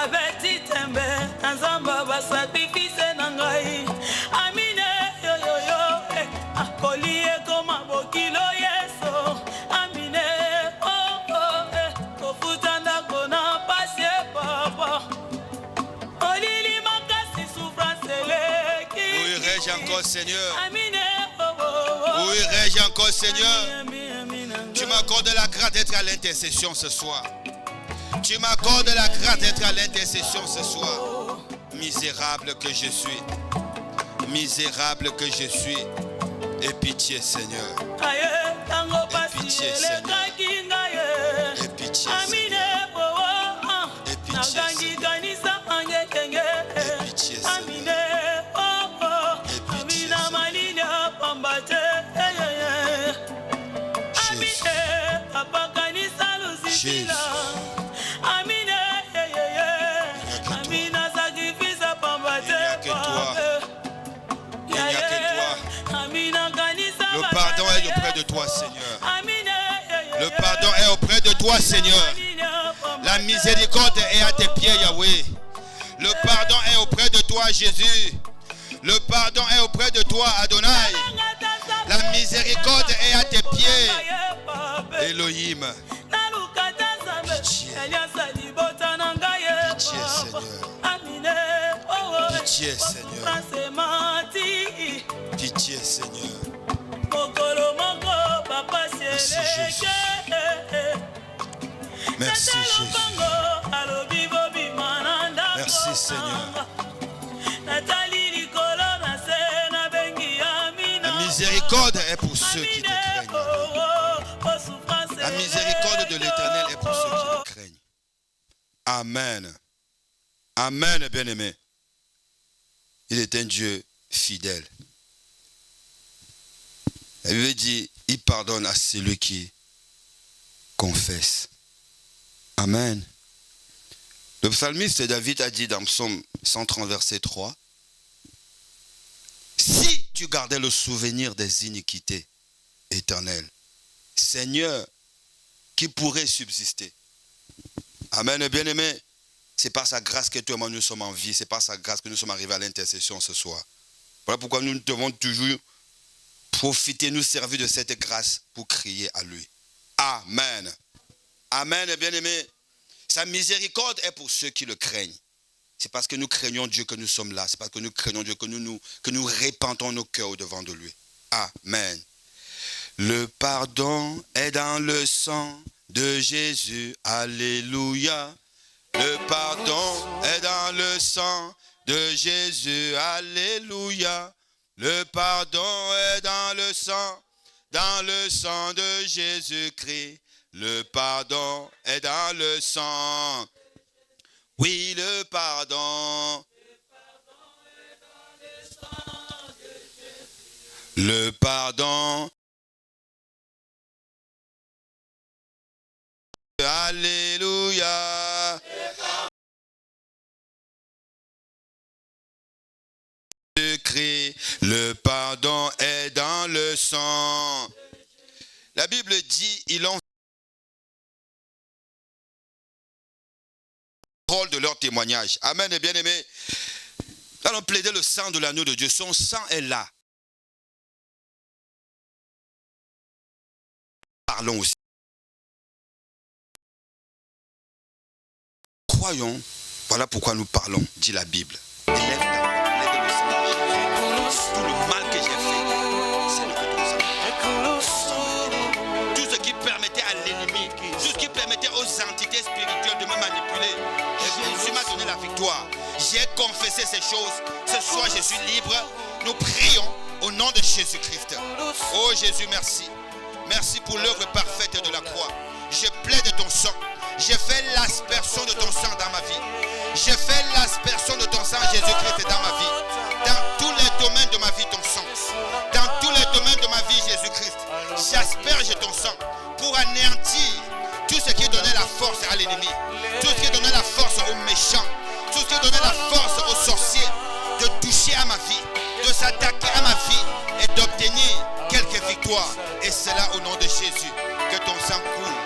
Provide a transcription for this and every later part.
babeti tembe nzamba ba sacrifice na ngai amine yo yo yo akolie koma bokilo yeso amine oh oh kofutanda kona passe papa olili makasi souffrance leki où irai-je encore Seigneur? amine oh Où irai-je encore Seigneur? Tu m'accordes la grâce d'être à l'intercession ce soir. Tu m'accordes la grâce d'être à l'intercession ce soir. Misérable que je suis. Misérable que je suis. Aie pitié Seigneur. Aie pitié Seigneur. Aie pitié Seigneur. Aie pitié Seigneur. Aie pitié Seigneur. Jésus. Le pardon est auprès de toi, Seigneur. Le pardon est auprès de toi, Seigneur. La miséricorde est à tes pieds, Yahweh. Le pardon est auprès de toi, Jésus. Le pardon est auprès de toi, Adonai. La miséricorde est à tes pieds, Elohim. Pitié. Pitié, Seigneur. Pitié, Seigneur. Pitié, Seigneur. Merci, Jésus. Merci, Jésus. Merci, Seigneur. La miséricorde est pour ceux qui te craignent. La miséricorde de l'Éternel est pour ceux qui le craignent. Amen. Amen, bien-aimé. Il est un Dieu fidèle. La Bible dit, il pardonne à celui qui confesse. Amen. Le psalmiste David a dit dans Psaume 130, verset 3, si tu gardais le souvenir des iniquités éternelles, Seigneur, qui pourrait subsister? Amen, bien-aimé. C'est par sa grâce que toi et moi nous sommes en vie. C'est par sa grâce que nous sommes arrivés à l'intercession ce soir. Voilà pourquoi nous devons toujours profiter, nous servir de cette grâce pour crier à lui. Amen. Amen, bien-aimé. Sa miséricorde est pour ceux qui le craignent. C'est parce que nous craignons Dieu que nous sommes là. C'est parce que nous craignons Dieu que nous répandons nos cœurs au-devant de lui. Amen. Le pardon est dans le sang de Jésus. Alléluia. Le pardon est dans le sang de Jésus. Alléluia. Le pardon est dans le sang de Jésus-Christ. Le pardon est dans le sang. Oui, le pardon. Le pardon. Alléluia. Le pardon est dans le sang. La Bible dit, ils ont rôle de leur témoignage. Amen, et bien-aimé. Nous allons plaider le sang de l'agneau de Dieu. Son sang est là. Parlons aussi. Croyons, voilà pourquoi nous parlons, dit la Bible. Élève le sang de Jésus. Tout le mal que j'ai fait, c'est le ton sang. Tout ce qui permettait à l'ennemi, tout ce qui permettait aux entités spirituelles de me manipuler, Jésus m'a donné la victoire. J'ai confessé ces choses. Ce soir, je suis libre. Nous prions au nom de Jésus-Christ. Oh Jésus, merci. Merci pour l'œuvre parfaite de la croix. Je plaide ton sang. J'ai fait l'aspersion de ton sang dans ma vie. J'ai fait l'aspersion de ton sang, Jésus-Christ, dans ma vie. Dans tous les domaines de ma vie, ton sang. Dans tous les domaines de ma vie, Jésus-Christ. J'asperge ton sang pour anéantir tout ce qui donnait la force à l'ennemi. Tout ce qui donnait la force aux méchants. Tout ce qui donnait la force aux sorciers. De toucher à ma vie. De s'attaquer à ma vie. Et d'obtenir quelques victoires. Et c'est là au nom de Jésus que ton sang coule.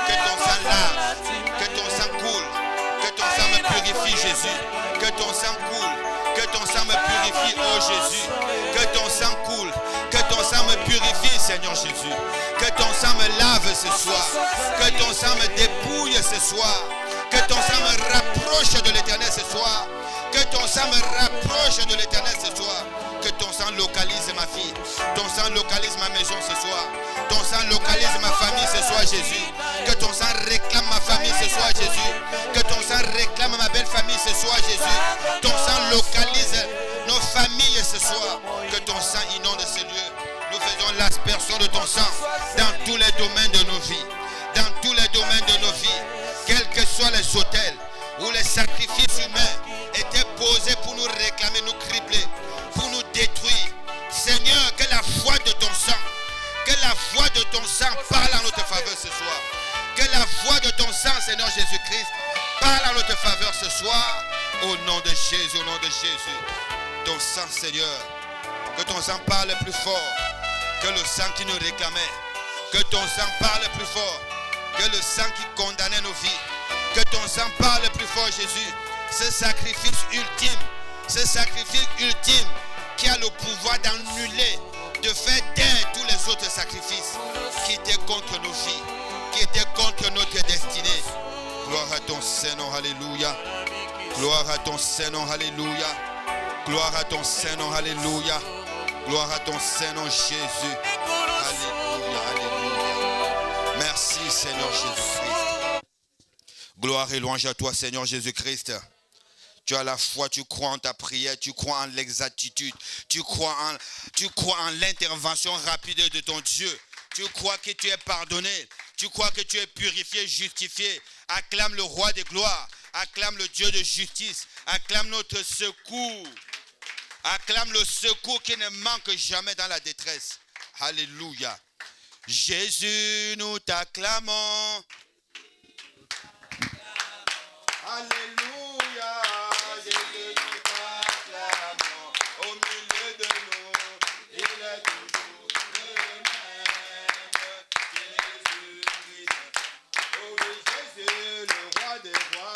Que ton sang lave, que ton sang coule, que ton sang me purifie. Jésus. Que ton sang coule. Que ton sang me purifie, oh Jésus. Que ton sang coule. Que ton sang me purifie, Seigneur Jésus. Que ton sang me lave ce soir. Que ton sang me dépouille ce soir. Que ton sang me rapproche de l'Éternel ce soir. Que ton sang me rapproche de l'Éternel ce soir. Que ton sang localise ma fille. Ton sang localise ma maison ce soir. Ton sang localise ma famille ce soir, Jésus. Que ton sang réclame ma famille ce soir, Jésus. Que ton sang réclame ma belle famille ce soir, Jésus. Ton sang localise nos familles ce soir. Que ton sang inonde ces lieux. Nous faisons l'aspersion de ton sang dans tous les domaines de nos vies. Dans tous les domaines de nos vies. Quels que soient les autels où les sacrifices humains étaient posés pour nous réclamer, nous cribler, pour nous détruire. Seigneur, que la foi de ton sang, que la foi de ton sang parle en notre faveur ce soir. Que la foi de ton sang, Seigneur Jésus-Christ, parle en notre faveur ce soir. Au nom de Jésus, au nom de Jésus. Ton sang, Seigneur, que ton sang parle plus fort que le sang qui nous réclamait. Que ton sang parle plus fort que le sang qui condamnait nos vies. Que ton sang parle plus fort, Jésus. Ce sacrifice ultime, ce sacrifice ultime qui a le pouvoir d'annuler, de faire taire tous les autres sacrifices qui étaient contre nos vies, qui étaient contre notre destinée. Gloire à ton Saint-Nom, alléluia. Gloire à ton Saint-Nom, alléluia. Gloire à ton Saint-Nom, alléluia. Gloire à ton Saint-Nom, Jésus. Alléluia, alléluia. Merci, Seigneur Jésus-Christ. Gloire et louange à toi, Seigneur Jésus-Christ. Tu as la foi, tu crois en ta prière, tu crois en l'exactitude, tu crois en l'intervention rapide de ton Dieu. Tu crois que tu es pardonné, tu crois que tu es purifié, justifié. Acclame le roi des gloires, acclame le Dieu de justice, acclame notre secours. Acclame le secours qui ne manque jamais dans la détresse. Alléluia. Jésus, nous t'acclamons. Alléluia. Jésus, nous t'acclamons. Au milieu de nous, il est toujours le même. Jésus-Christ. Oh oui, Jésus, le roi des rois.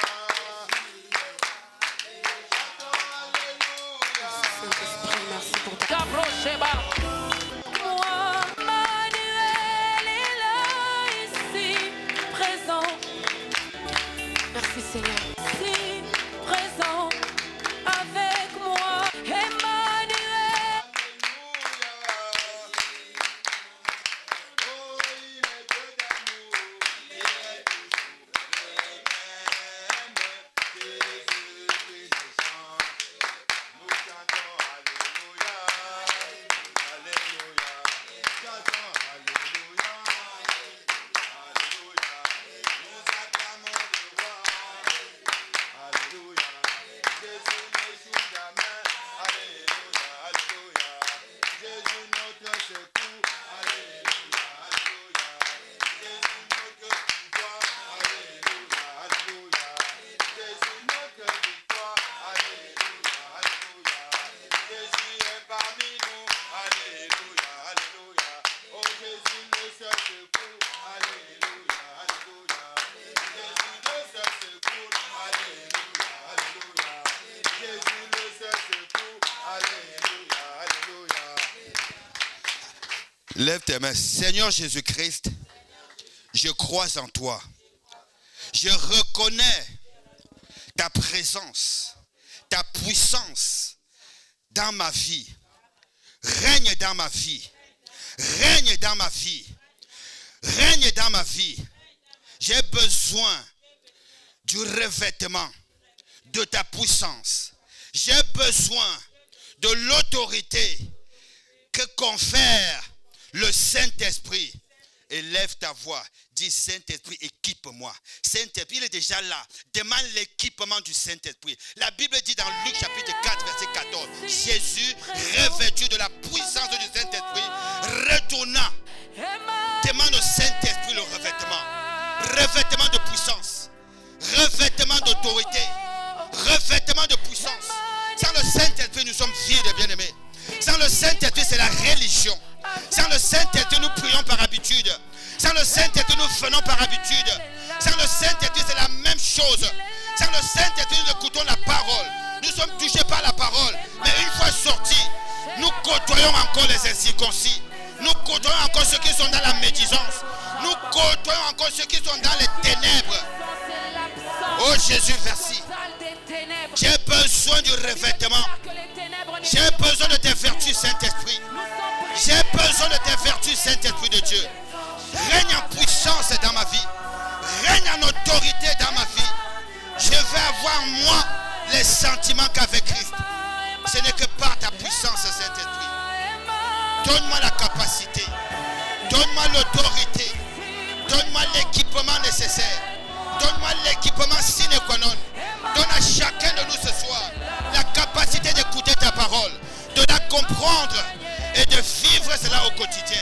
Moi, Manuel est là, ici, présent. Merci Seigneur. Ici, présent, avec moi, Emmanuel. Oh, il est Dieu d'amour, il est toujours le même. Jésus qui nous chante, nous chantons Alléluia, Alléluia, chantons Alléluia, Alléluia, nous acclamons le roi, Alléluia, Jésus n'échoue jamais, Alléluia, Alléluia, Jésus notre secours, Alléluia, Alléluia, Jésus notre pouvoir, Alléluia, Alléluia, Jésus notre victoire, Alléluia, Alléluia, Jésus est parmi nous, Alléluia, Alléluia, oh Jésus le seul secours, Alléluia, Alléluia, Jésus le seul secours, Alléluia, Alléluia, Jésus le seul secours, Alléluia, Alléluia. Lève tes mains. Seigneur Jésus-Christ, je crois en toi. Je reconnais ta présence, ta puissance dans ma vie. Règne dans ma vie. Règne dans ma vie. Règne dans ma vie. J'ai besoin du revêtement de ta puissance. J'ai besoin de l'autorité que confère le Saint-Esprit. Élève ta voix. Dis Saint-Esprit, équipe-moi. Saint-Esprit, il est déjà là. Demande l'équipement du Saint-Esprit. La Bible dit dans Luc chapitre 4, verset 14. Jésus, revêtu de la puissance du Saint-Esprit, retourna. Demande au Saint-Esprit le revêtement. Revêtement de puissance. Revêtement d'autorité. Revêtement de puissance. Sans le Saint-Esprit, nous sommes vides, bien-aimés. Sans le Saint-Esprit, c'est la religion. Sans le Saint-Esprit, nous prions par habitude. Sans le Saint-Esprit, nous venons par habitude. Sans le Saint-Esprit, c'est la même chose. Sans le Saint-Esprit, nous écoutons la parole. Nous sommes touchés par la parole. Mais une fois sortis, nous côtoyons encore les incirconcis. Nous côtoyons encore ceux qui sont dans la médisance. Nous côtoyons encore ceux qui sont dans les ténèbres. Oh Jésus, merci. J'ai besoin du revêtement. J'ai besoin de tes vertus, Saint-Esprit. J'ai besoin de tes vertus, Saint-Esprit de Dieu. Règne en puissance dans ma vie. Règne en autorité dans ma vie. Je vais avoir, moi, les sentiments qu'avec Christ. Ce n'est que par ta puissance, Saint-Esprit. Donne-moi la capacité. Donne-moi l'autorité. Donne-moi l'équipement nécessaire. Donne-moi l'équipement sine qua non. Donne à chacun de nous ce soir la capacité d'écouter ta parole, de la comprendre et de vivre cela au quotidien.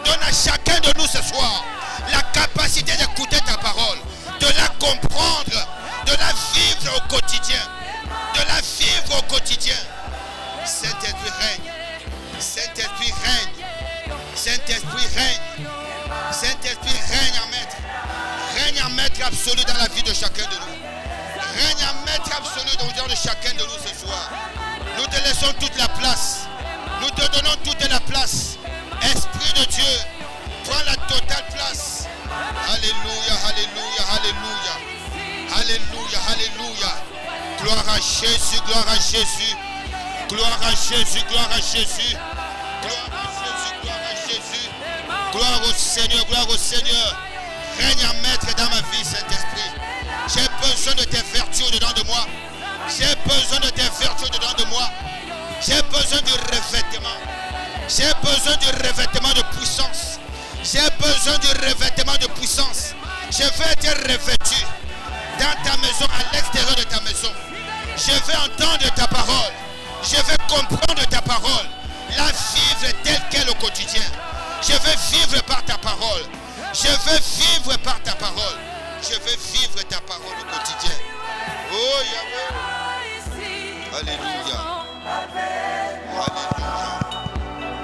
Donne à chacun de nous ce soir la capacité d'écouter ta parole, de la comprendre, de la vivre au quotidien. De la vivre au quotidien. Saint-Esprit règne. Saint-Esprit règne. Saint-Esprit règne. Saint-Esprit règne en maître. Règne en maître absolu dans la vie de chacun de nous. Règne en maître absolu dans le cœur de chacun de nous ce soir. Nous te laissons toute la place. Nous te donnons toute la place. Esprit de Dieu, prends la totale place. Alléluia, alléluia, alléluia. Alléluia, alléluia. Gloire à Jésus, gloire à Jésus. Gloire à Jésus, gloire à Jésus. Gloire à Jésus, gloire à Jésus. Gloire au Seigneur, gloire au Seigneur. Règne en maître dans ma vie, Saint-Esprit. J'ai besoin de tes vertus au-dedans de moi. J'ai besoin de tes vertus au-dedans de moi. J'ai besoin du revêtement. J'ai besoin du revêtement de puissance. J'ai besoin du revêtement de puissance. Je veux être revêtu dans ta maison, à l'extérieur de ta maison. Je veux entendre ta parole. Je veux comprendre ta parole. La vivre telle qu'elle au quotidien. Je veux vivre par ta parole. Je veux vivre par ta parole. Je veux vivre ta parole au quotidien. Oh Yahweh. Alléluia. Alléluia.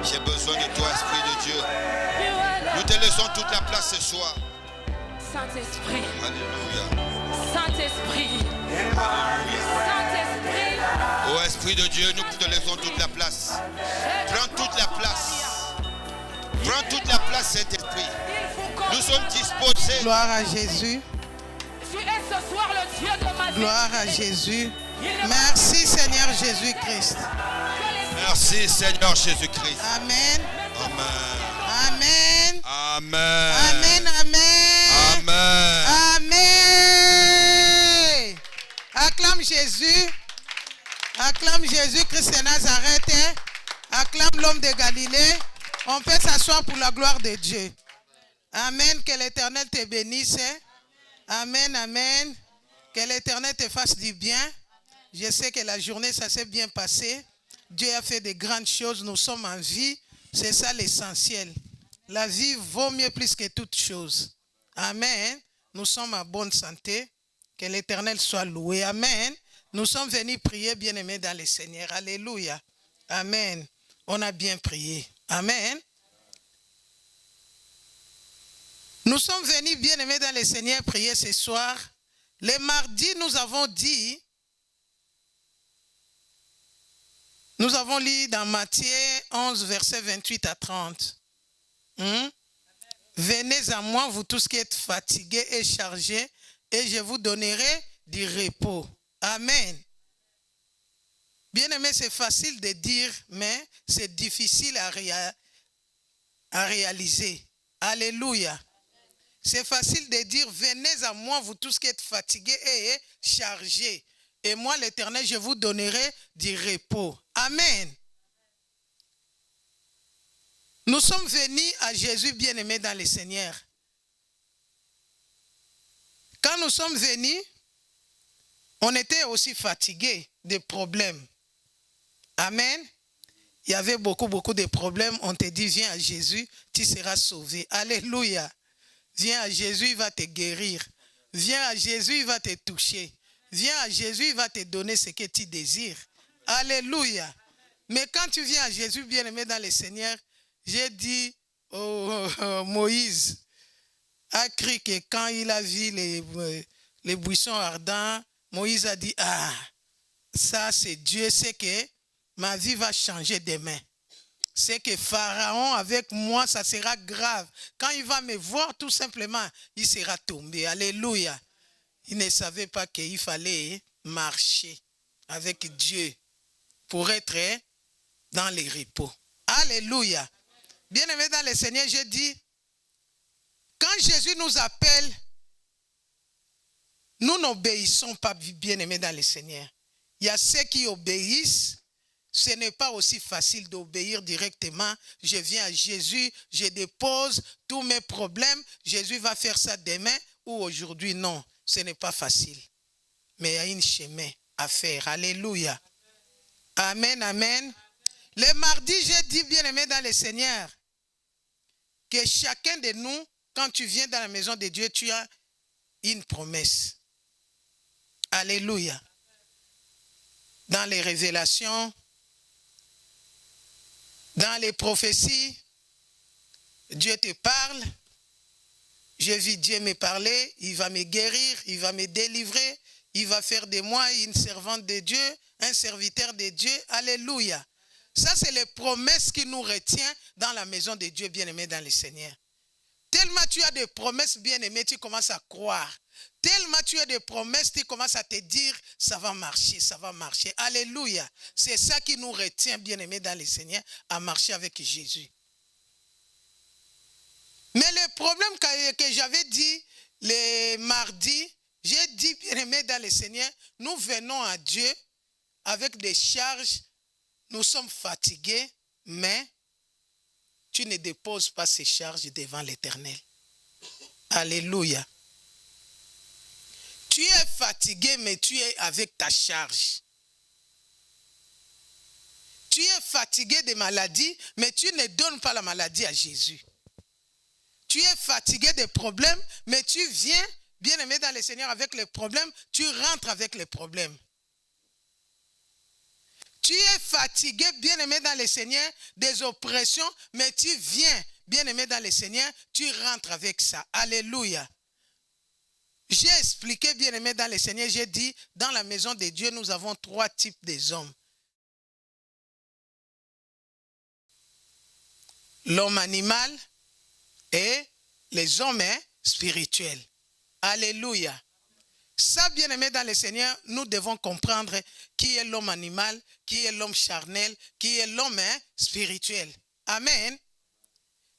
J'ai besoin de toi, Esprit de Dieu. Nous te laissons toute la place ce soir. Saint-Esprit. Alléluia. Saint-Esprit. Saint-Esprit. Oh Esprit de Dieu, nous te laissons toute la place. Prends toute la place. Prends toute la place, Saint-Esprit. Nous sommes disposés. Gloire à Jésus. Tu es ce soir le Dieu de ma vie. Gloire à Jésus. Merci Seigneur Jésus-Christ. Merci Seigneur Jésus-Christ. Amen. Amen. Amen. Amen. Amen. Amen. Amen. Amen. Acclame Jésus. Acclame Jésus-Christ de Nazareth. Acclame l'homme de Galilée. On peut s'asseoir pour la gloire de Dieu. Amen. Que l'Éternel te bénisse. Amen. Amen. Que l'Éternel te fasse du bien. Je sais que la journée, ça s'est bien passé. Dieu a fait de grandes choses. Nous sommes en vie. C'est ça l'essentiel. La vie vaut mieux plus que toute chose. Amen. Nous sommes en bonne santé. Que l'Éternel soit loué. Amen. Nous sommes venus prier, bien-aimés dans le Seigneur. Alléluia. Amen. On a bien prié. Amen. Nous sommes venus, bien-aimés dans le Seigneur, prier ce soir. Le mardi, nous avons lu dans Matthieu 11, versets 28 à 30. Venez à moi, vous tous qui êtes fatigués et chargés, et je vous donnerai du repos. Amen. Bien-aimé, c'est facile de dire, mais c'est difficile à réaliser. Alléluia. C'est facile de dire, venez à moi, vous tous qui êtes fatigués et chargés. Et moi, l'Éternel, je vous donnerai du repos. Amen. Nous sommes venus à Jésus bien-aimé dans le Seigneur. Quand nous sommes venus, on était aussi fatigués des problèmes. Amen. Il y avait beaucoup de problèmes. On te dit, viens à Jésus, tu seras sauvé. Alléluia. Viens à Jésus, il va te guérir. Viens à Jésus, il va te toucher. Viens à Jésus, il va te donner ce que tu désires. Alléluia. Mais quand tu viens à Jésus, bien-aimé dans le Seigneur, j'ai dit, Moïse a cru que quand il a vu les buissons ardents, Moïse a dit, ah, ça c'est Dieu, c'est que ma vie va changer demain. C'est que Pharaon avec moi, ça sera grave. Quand il va me voir, tout simplement, il sera tombé. Alléluia. Il ne savait pas qu'il fallait marcher avec Dieu pour être dans les repos. Alléluia. Bien-aimés dans le Seigneur, je dis, quand Jésus nous appelle, nous n'obéissons pas, bien-aimés dans le Seigneur. Il y a ceux qui obéissent. Ce n'est pas aussi facile d'obéir directement. Je viens à Jésus, je dépose tous mes problèmes. Jésus va faire ça demain ou aujourd'hui. Non, ce n'est pas facile. Mais il y a un chemin à faire. Alléluia. Amen, amen. Le mardi, j'ai dit, bien-aimé dans le Seigneur, que chacun de nous, quand tu viens dans la maison de Dieu, tu as une promesse. Alléluia. Dans les révélations, dans les prophéties, Dieu te parle. J'ai vu Dieu me parler, il va me guérir, il va me délivrer, il va faire de moi une servante de Dieu, un serviteur de Dieu. Alléluia. Ça, c'est les promesses qui nous retiennent dans la maison de Dieu, bien-aimé dans le Seigneur. Tellement tu as des promesses, bien-aimé, tu commences à croire. Tellement tu as des promesses, tu commences à te dire, ça va marcher, ça va marcher. Alléluia. C'est ça qui nous retient, bien-aimé dans le Seigneur, à marcher avec Jésus. Mais le problème que j'avais dit le mardi, j'ai dit, bien-aimé dans le Seigneur, nous venons à Dieu avec des charges, nous sommes fatigués, mais tu ne déposes pas ces charges devant l'Éternel. Alléluia. Tu es fatigué, mais tu es avec ta charge. Tu es fatigué de maladie, mais tu ne donnes pas la maladie à Jésus. Tu es fatigué des problèmes, mais tu viens, bien-aimé dans le Seigneur, avec les problèmes, tu rentres avec les problèmes. Tu es fatigué, bien-aimé dans le Seigneur, des oppressions, mais tu viens, bien-aimé dans le Seigneur, tu rentres avec ça. Alléluia. J'ai expliqué, bien-aimé dans le Seigneur, j'ai dit, dans la maison de Dieu, nous avons 3 types d'hommes. L'homme animal et les hommes spirituels. Alléluia. Ça, bien-aimé dans le Seigneur, nous devons comprendre qui est l'homme animal, qui est l'homme charnel, qui est l'homme spirituel. Amen.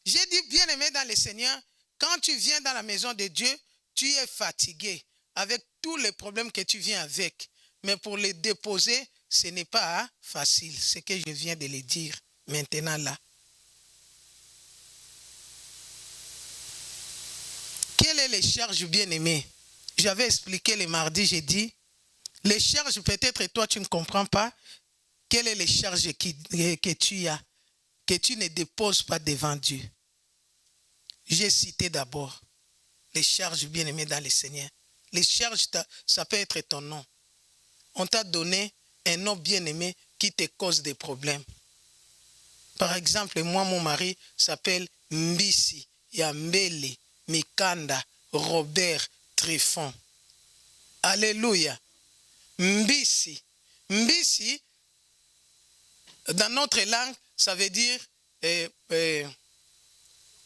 J'ai dit, bien-aimé dans le Seigneur, quand tu viens dans la maison de Dieu, tu es fatigué avec tous les problèmes que tu viens avec. Mais pour les déposer, ce n'est pas facile. C'est ce que je viens de le dire maintenant là. Quelles sont les charges, bien-aimés? J'avais expliqué le mardi, j'ai dit, les charges, peut-être toi tu ne comprends pas, quelles sont les charges que tu as, que tu ne déposes pas devant Dieu. J'ai cité d'abord les charges, bien-aimées dans le Seigneur. Les charges, ça peut être ton nom. On t'a donné un nom bien-aimé qui te cause des problèmes. Par exemple, moi, mon mari s'appelle Mbisi, Yambele, Mikanda, Robert, Tryphon. Alléluia. Mbisi. Mbisi, dans notre langue, ça veut dire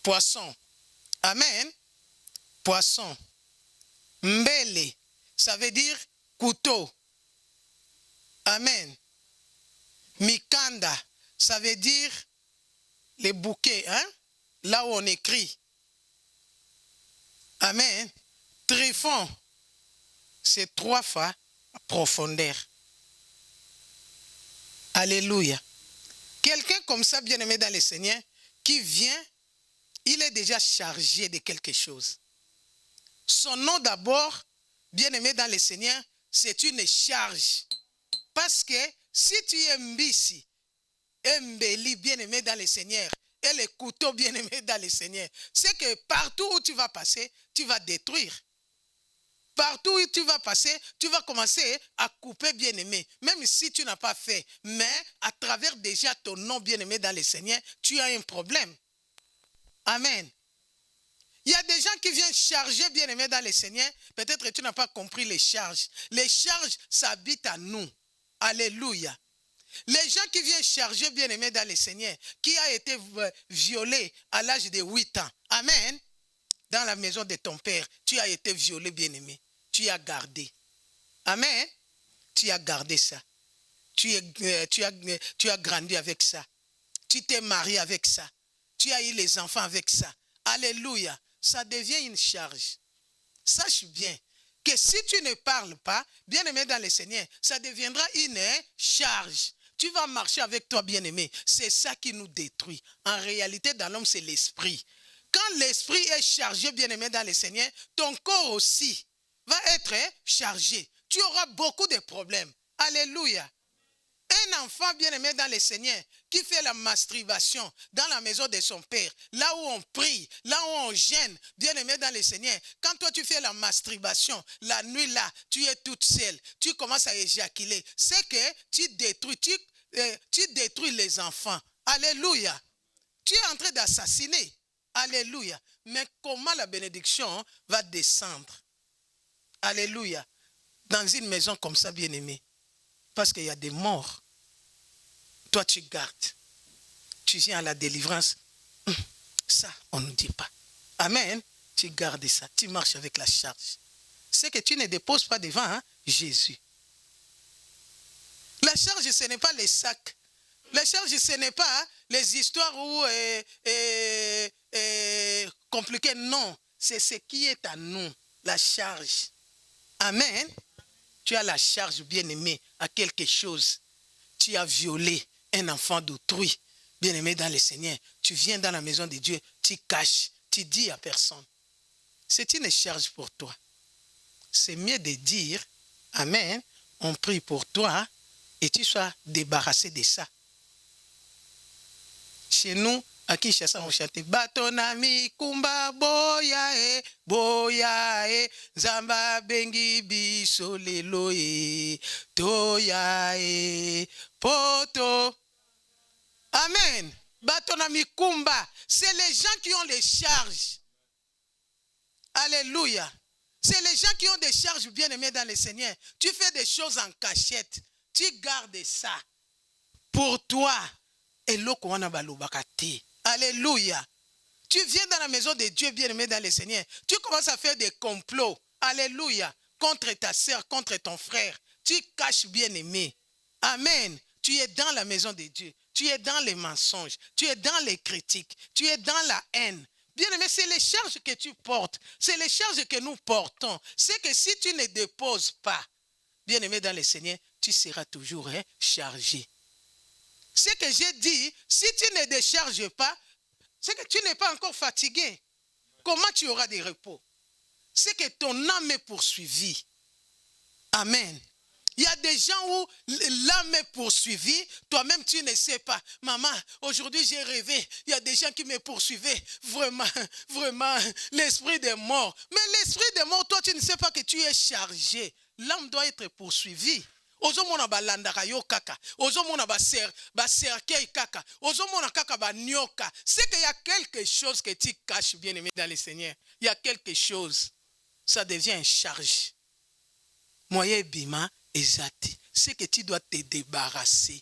poisson. Amen. Poisson. Mbele, ça veut dire couteau. Amen. Mikanda, ça veut dire les bouquets, hein? Là où on écrit. Amen. Tryphon, c'est 3 fois profondeur. Alléluia. Quelqu'un comme ça, bien-aimé dans le Seigneur, qui vient, il est déjà chargé de quelque chose. Son nom d'abord, bien-aimé dans le Seigneur, c'est une charge. Parce que si tu es Mbisi, Mbeli, bien-aimé dans le Seigneur, et les couteaux bien-aimés dans le Seigneur, c'est que partout où tu vas passer, tu vas détruire. Partout où tu vas passer, tu vas commencer à couper bien-aimé, même si tu n'as pas fait. Mais à travers déjà ton nom bien-aimé dans le Seigneur, tu as un problème. Amen. Il y a des gens qui viennent charger, bien-aimés dans le Seigneur. Peut-être que tu n'as pas compris les charges. Les charges s'habitent à nous. Alléluia. Les gens qui viennent charger, bien-aimés dans le Seigneur, qui a été violé à l'âge de 8 ans. Amen. Dans la maison de ton père, tu as été violé, bien-aimé. Tu as gardé. Amen. Tu as gardé ça. Tu as grandi avec ça. Tu t'es marié avec ça. Tu as eu les enfants avec ça. Alléluia. Ça devient une charge. Sache bien que si tu ne parles pas, bien-aimé dans le Seigneur, ça deviendra une charge. Tu vas marcher avec toi, bien-aimé. C'est ça qui nous détruit. En réalité, dans l'homme, c'est l'esprit. Quand l'esprit est chargé, bien-aimé dans le Seigneur, ton corps aussi va être chargé. Tu auras beaucoup de problèmes. Alléluia. Un enfant bien-aimé dans le Seigneur qui fait la masturbation dans la maison de son père, là où on prie, là où on gêne, bien-aimé dans le Seigneur, quand toi tu fais la masturbation, la nuit là, tu es toute seule, tu commences à éjaculer, c'est que tu détruis les enfants. Alléluia. Tu es en train d'assassiner. Alléluia. Mais comment la bénédiction va descendre? Alléluia. Dans une maison comme ça, bien-aimé. Parce qu'il y a des morts. Toi, tu gardes. Tu viens à la délivrance. Ça, on ne dit pas. Amen. Tu gardes ça. Tu marches avec la charge. C'est que tu ne déposes pas devant Jésus. La charge, ce n'est pas les sacs. La charge, ce n'est pas les histoires compliquées. Non. C'est ce qui est à nous. La charge. Amen. Tu as la charge, bien-aimé, à quelque chose. Tu as violé un enfant d'autrui, bien-aimé dans le Seigneur. Tu viens dans la maison de Dieu, tu caches, tu dis à personne. C'est une charge pour toi. C'est mieux de dire, Amen, on prie pour toi et tu sois débarrassé de ça. Chez nous, à Kinshasa, on chantait Batonami Kumba Boya e Zamba Bengi Biso Lelo e Toya e Poto. Amen. Batonami Kumba, c'est les gens qui ont les charges. Alléluia. C'est les gens qui ont des charges bien-aimées dans le Seigneur. Tu fais des choses en cachette. Tu gardes ça pour toi. Et alléluia. Tu viens dans la maison de Dieu bien-aimé dans le Seigneur. Tu commences à faire des complots. Alléluia. Contre ta sœur, contre ton frère. Tu caches bien-aimé. Amen. Tu es dans la maison de Dieu. Tu es dans les mensonges. Tu es dans les critiques. Tu es dans la haine. Bien-aimé, c'est les charges que tu portes. C'est les charges que nous portons. C'est que si tu ne déposes pas, bien-aimé dans le Seigneur, tu seras toujours chargé. Ce que j'ai dit, si tu ne décharges pas, c'est que tu n'es pas encore fatigué. Comment tu auras des repos? C'est que ton âme est poursuivie. Amen. Il y a des gens où l'âme est poursuivie, toi-même tu ne sais pas. Maman, aujourd'hui j'ai rêvé, il y a des gens qui me poursuivaient. Vraiment, vraiment, l'esprit des morts. Mais l'esprit des morts, toi tu ne sais pas que tu es chargé. L'âme doit être poursuivie. Ozomona balandaka yo kaka, ozomona baserkei kaka, ozomona kaka banyoka. C'est qu'il y a quelque chose que tu caches, bien-aimé dans le Seigneur. Il y a quelque chose. Ça devient une charge. Moyen bima ezati. C'est que tu dois te débarrasser.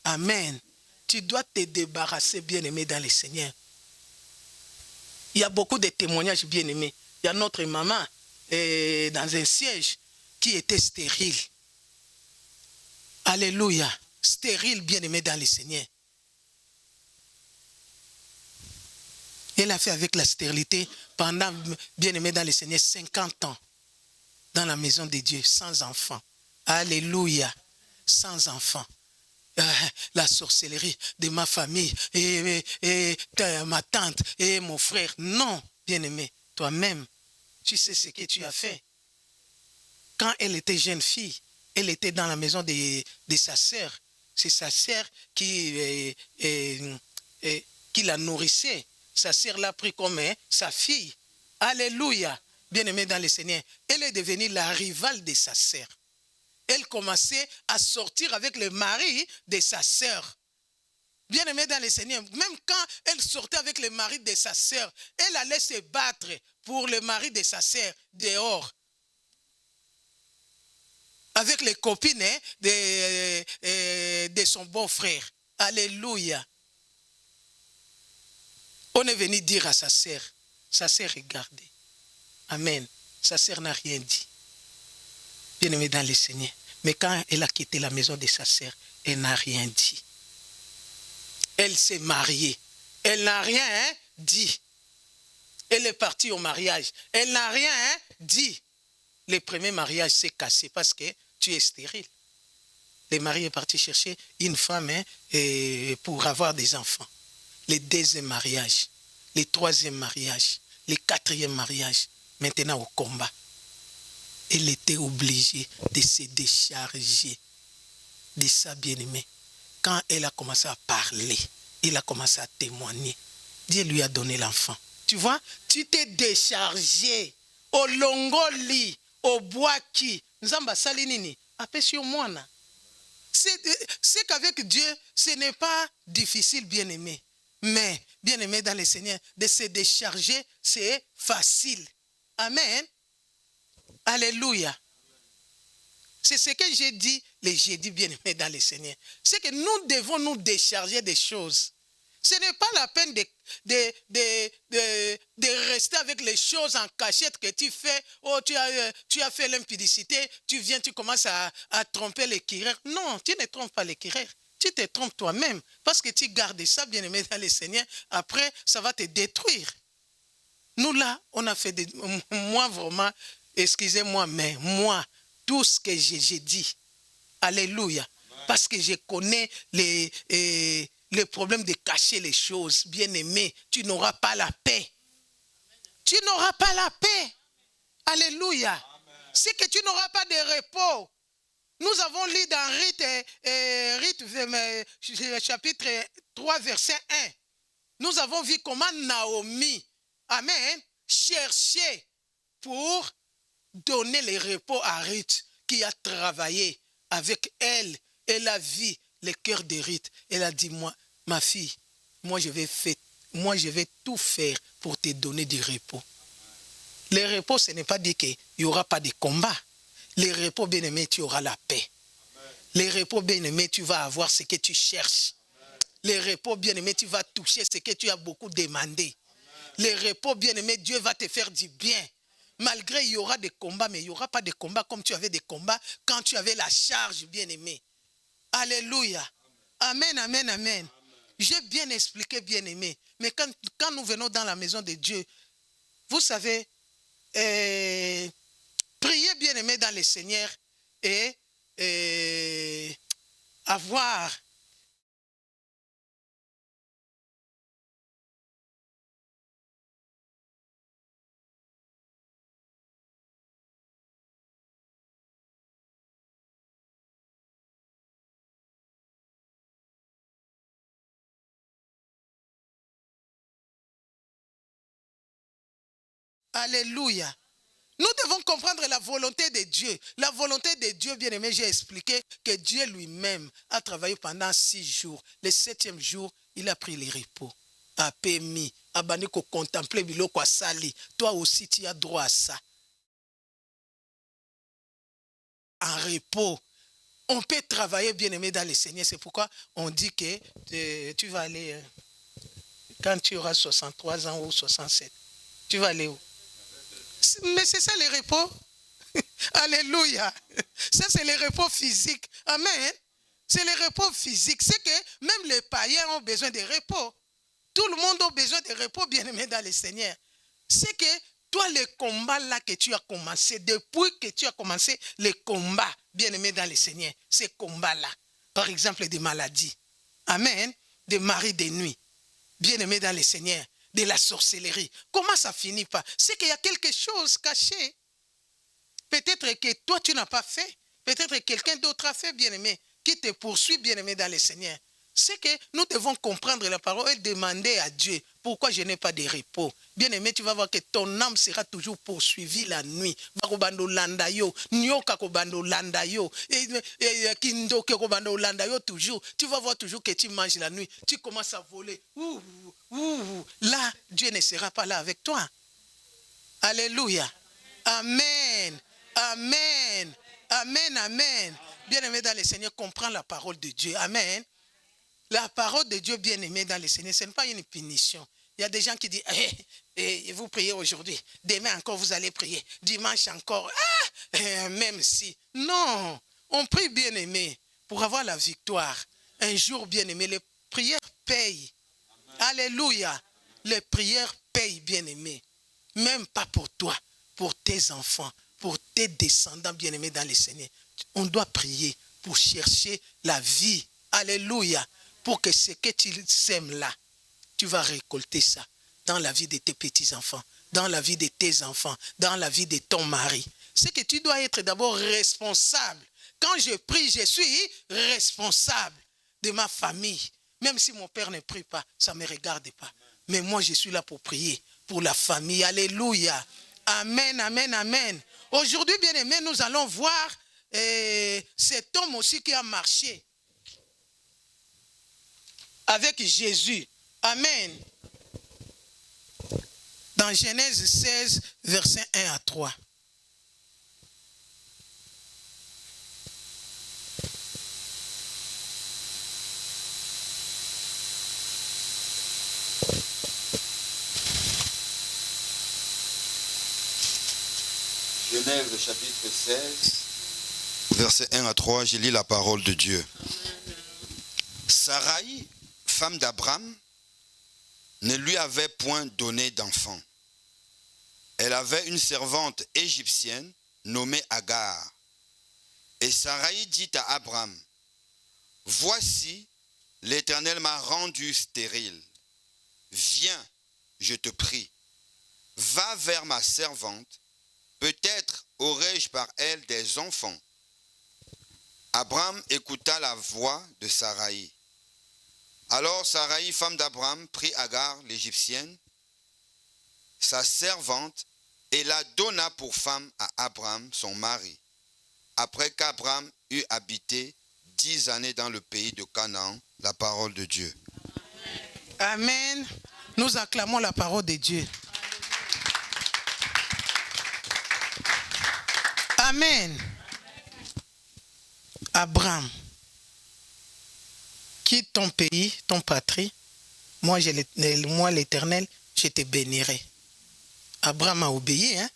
Amen. Tu dois te débarrasser, bien-aimé dans le Seigneur. Il y a beaucoup de témoignages, bien-aimés. Il y a notre maman dans un siège qui était stérile. Alléluia. Stérile, bien-aimé dans le Seigneur. Elle a fait avec la stérilité pendant, bien-aimé dans le Seigneur, 50 ans. Dans la maison de Dieu, sans enfants. Alléluia. Sans enfants. La sorcellerie de ma famille, et ma tante, et mon frère. Non, bien-aimé. Toi-même, tu sais ce que tu as fait. Quand elle était jeune fille, elle était dans la maison de sa sœur. C'est sa sœur qui la nourrissait. Sa sœur l'a pris comme sa fille. Alléluia. Bien-aimée dans le Seigneur. Elle est devenue la rivale de sa sœur. Elle commençait à sortir avec le mari de sa sœur. bien-aimée dans le Seigneur, même quand elle sortait avec le mari de sa sœur, elle allait se battre pour le mari de sa sœur dehors. Avec les copines de son beau-frère. Alléluia. On est venu dire à sa sœur, regardez. Amen. Sa sœur n'a rien dit. Bien-aimée dans le Seigneur. Mais quand elle a quitté la maison de sa sœur, elle n'a rien dit. Elle s'est mariée. Elle n'a rien dit. Elle est partie au mariage. Elle n'a rien dit. Le premier mariage s'est cassé parce que tu es stérile. Le mari est parti chercher une femme pour avoir des enfants. Le deuxième mariage, le troisième mariage, le quatrième mariage, maintenant au combat. Elle était obligée de se décharger de sa bien-aimée. Quand elle a commencé à parler, elle a commencé à témoigner. Dieu lui a donné l'enfant. Tu vois, tu t'es déchargé au longoli, au bois qui. Nzamba salinini, apesi au moine. C'est qu'avec Dieu, ce n'est pas difficile, bien-aimé. Mais, bien-aimé dans le Seigneur, de se décharger, c'est facile. Amen. Alléluia. C'est ce que j'ai dit, bien-aimé dans le Seigneur. C'est que nous devons nous décharger des choses. Ce n'est pas la peine de rester avec les choses en cachette que tu fais. Oh, tu as fait l'impudicité, tu viens, tu commences à tromper l'équireur. Non, tu ne trompes pas l'équireur. Tu te trompes toi-même. Parce que tu gardes ça, bien-aimé dans le Seigneur. Après, ça va te détruire. Nous, là, on a fait moi, vraiment, excusez-moi, mais moi, tout ce que j'ai dit, alléluia. Parce que je connais le problème de cacher les choses, bien-aimé, tu n'auras pas la paix. Tu n'auras pas la paix. Alléluia. C'est que tu n'auras pas de repos. Nous avons lu dans Rite, chapitre 3, verset 1. Nous avons vu comment Naomi, amen, cherchait pour donner le repos à Ruth, qui a travaillé avec elle. Elle a vu le cœur de Ruth. Elle a dit, moi, ma fille, moi je vais tout faire pour te donner du repos. Le repos, ce n'est pas dire qu'il n'y aura pas de combat. Le repos, bien-aimé, tu auras la paix. Le repos, bien-aimé, tu vas avoir ce que tu cherches. Le repos, bien-aimé, tu vas toucher ce que tu as beaucoup demandé. Le repos, bien-aimé, Dieu va te faire du bien. Malgré il y aura des combats, mais il n'y aura pas de combats comme tu avais des combats quand tu avais la charge, bien-aimé. Alléluia. Amen, amen, amen. J'ai bien expliqué, bien-aimé. Mais quand nous venons dans la maison de Dieu, vous savez, priez, bien-aimé, dans le Seigneur et avoir alléluia. Nous devons comprendre la volonté de Dieu. La volonté de Dieu, bien-aimé, j'ai expliqué que Dieu lui-même a travaillé pendant 6 jours. Le 7e jour, il a pris le repos. A permis, a bani ko contempler biloko asali. Toi aussi, tu as droit à ça. En repos. On peut travailler, bien-aimé, dans le Seigneur. C'est pourquoi on dit que tu vas aller, quand tu auras 63 ans ou 67, tu vas aller où? Mais c'est ça le repos. Alléluia. Ça, c'est le repos physique. Amen. C'est le repos physique. C'est que même les païens ont besoin de repos. Tout le monde a besoin de repos, bien-aimé, dans le Seigneur. C'est que toi, le combat là que tu as commencé, depuis que tu as commencé le combat, bien-aimé, dans le Seigneur, ces combats-là, par exemple, des maladies. Amen. Des maris de nuit. Bien-aimé, dans le Seigneur. De la sorcellerie. Comment ça finit pas? C'est qu'il y a quelque chose caché. Peut-être que toi, tu n'as pas fait. Peut-être que quelqu'un d'autre a fait, bien-aimé, qui te poursuit, bien-aimé, dans le Seigneur. C'est que nous devons comprendre la parole et demander à Dieu pourquoi je n'ai pas de repos. Bien-aimé, tu vas voir que ton âme sera toujours poursuivie la nuit. Bakobando landa yo, nyoka kobando landa yo, kindoke kobando landa yo toujours. Tu vas voir toujours que tu manges la nuit. Tu commences à voler. Là, Dieu ne sera pas là avec toi. Alléluia. Amen. Amen. Amen. Amen. Bien-aimé dans le Seigneur, comprends la parole de Dieu. Amen. La parole de Dieu bien-aimé dans le Seigneur, ce n'est pas une punition. Il y a des gens qui disent, vous priez aujourd'hui, demain encore vous allez prier, dimanche encore, même si. Non, on prie bien-aimé pour avoir la victoire. Un jour bien-aimé, les prières payent. Alléluia. Les prières payent bien-aimé. Même pas pour toi, pour tes enfants, pour tes descendants bien-aimés dans le Seigneur. On doit prier pour chercher la vie. Alléluia. Pour que ce que tu sèmes là, tu vas récolter ça dans la vie de tes petits-enfants, dans la vie de tes enfants, dans la vie de ton mari. C'est que tu dois être d'abord responsable. Quand je prie, je suis responsable de ma famille. Même si mon père ne prie pas, ça ne me regarde pas. Mais moi, je suis là pour prier pour la famille. Alléluia. Amen, amen, amen. Aujourd'hui, bien-aimés, nous allons voir cet homme aussi qui a marché avec Jésus. Amen. Dans Genèse 16, versets 1 à 3. Genèse chapitre 16, versets 1 à 3, je lis la parole de Dieu. Sarai, femme d'Abraham, ne lui avait point donné d'enfant. Elle avait une servante égyptienne nommée Agar. Et Sarai dit à Abraham, « Voici, l'Éternel m'a rendu stérile. Viens, je te prie, va vers ma servante, peut-être aurai-je par elle des enfants. » Abraham écouta la voix de Sarai. Alors Sarai, femme d'Abraham, prit Agar, l'Égyptienne, sa servante, et la donna pour femme à Abraham, son mari, après qu'Abraham eut habité 10 années dans le pays de Canaan, la parole de Dieu. Amen. Nous acclamons la parole de Dieu. Amen. Abraham, quitte ton pays, ton patrie. Moi, l'Éternel, je te bénirai. Abraham a obéi, hein?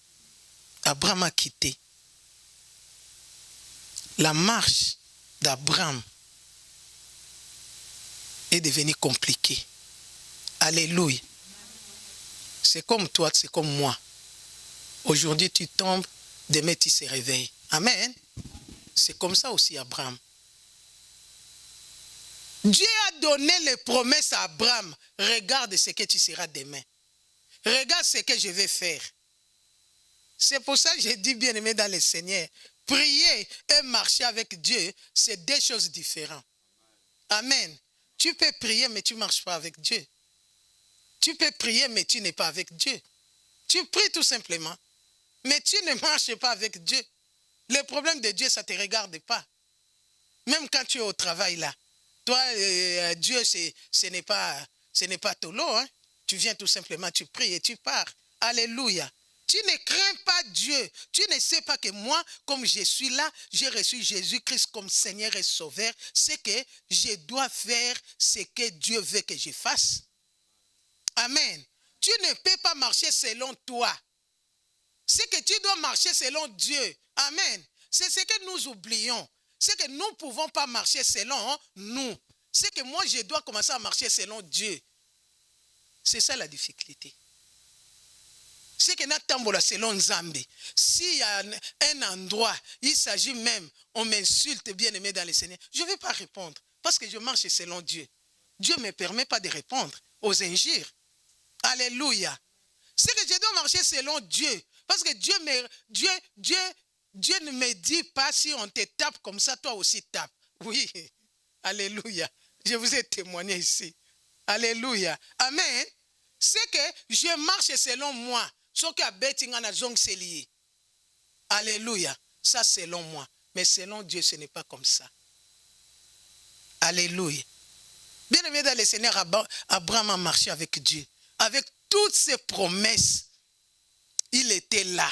Abraham a quitté. La marche d'Abraham est devenue compliquée. Alléluia. C'est comme toi, c'est comme moi. Aujourd'hui, tu tombes, demain, tu se réveilles. Amen. C'est comme ça aussi Abraham. Dieu a donné les promesses à Abraham. Regarde ce que tu seras demain. Regarde ce que je vais faire. C'est pour ça que j'ai dit, bien-aimé dans le Seigneur, prier et marcher avec Dieu, c'est deux choses différentes. Amen. Tu peux prier, mais tu ne marches pas avec Dieu. Tu peux prier, mais tu n'es pas avec Dieu. Tu pries tout simplement, mais tu ne marches pas avec Dieu. Le problème de Dieu, ça ne te regarde pas. Même quand tu es au travail là. Toi, Dieu, ce n'est pas ton lot. Hein? Tu viens tout simplement, tu pries et tu pars. Alléluia. Tu ne crains pas Dieu. Tu ne sais pas que moi, comme je suis là, j'ai reçu Jésus-Christ comme Seigneur et Sauveur. C'est que je dois faire ce que Dieu veut que je fasse. Amen. Tu ne peux pas marcher selon toi. C'est que tu dois marcher selon Dieu. Amen. C'est ce que nous oublions. C'est que nous ne pouvons pas marcher selon nous. C'est que moi, je dois commencer à marcher selon Dieu. C'est ça la difficulté. C'est que nous selon Nzambe. S'il y a un endroit, il s'agit même, on m'insulte bien-aimé dans le Seigneur, je ne vais pas répondre parce que je marche selon Dieu. Dieu ne me permet pas de répondre aux injures. Alléluia. C'est que je dois marcher selon Dieu. Parce que Dieu ne me dit pas si on te tape comme ça, toi aussi tape. Oui. Alléluia. Je vous ai témoigné ici. Alléluia. Amen. C'est que je marche selon moi. Ce que c'est lié. Alléluia. Ça, selon moi. Mais selon Dieu, ce n'est pas comme ça. Alléluia. Bien aimé dans le Seigneur, Abraham a marché avec Dieu. Avec toutes ses promesses, il était là.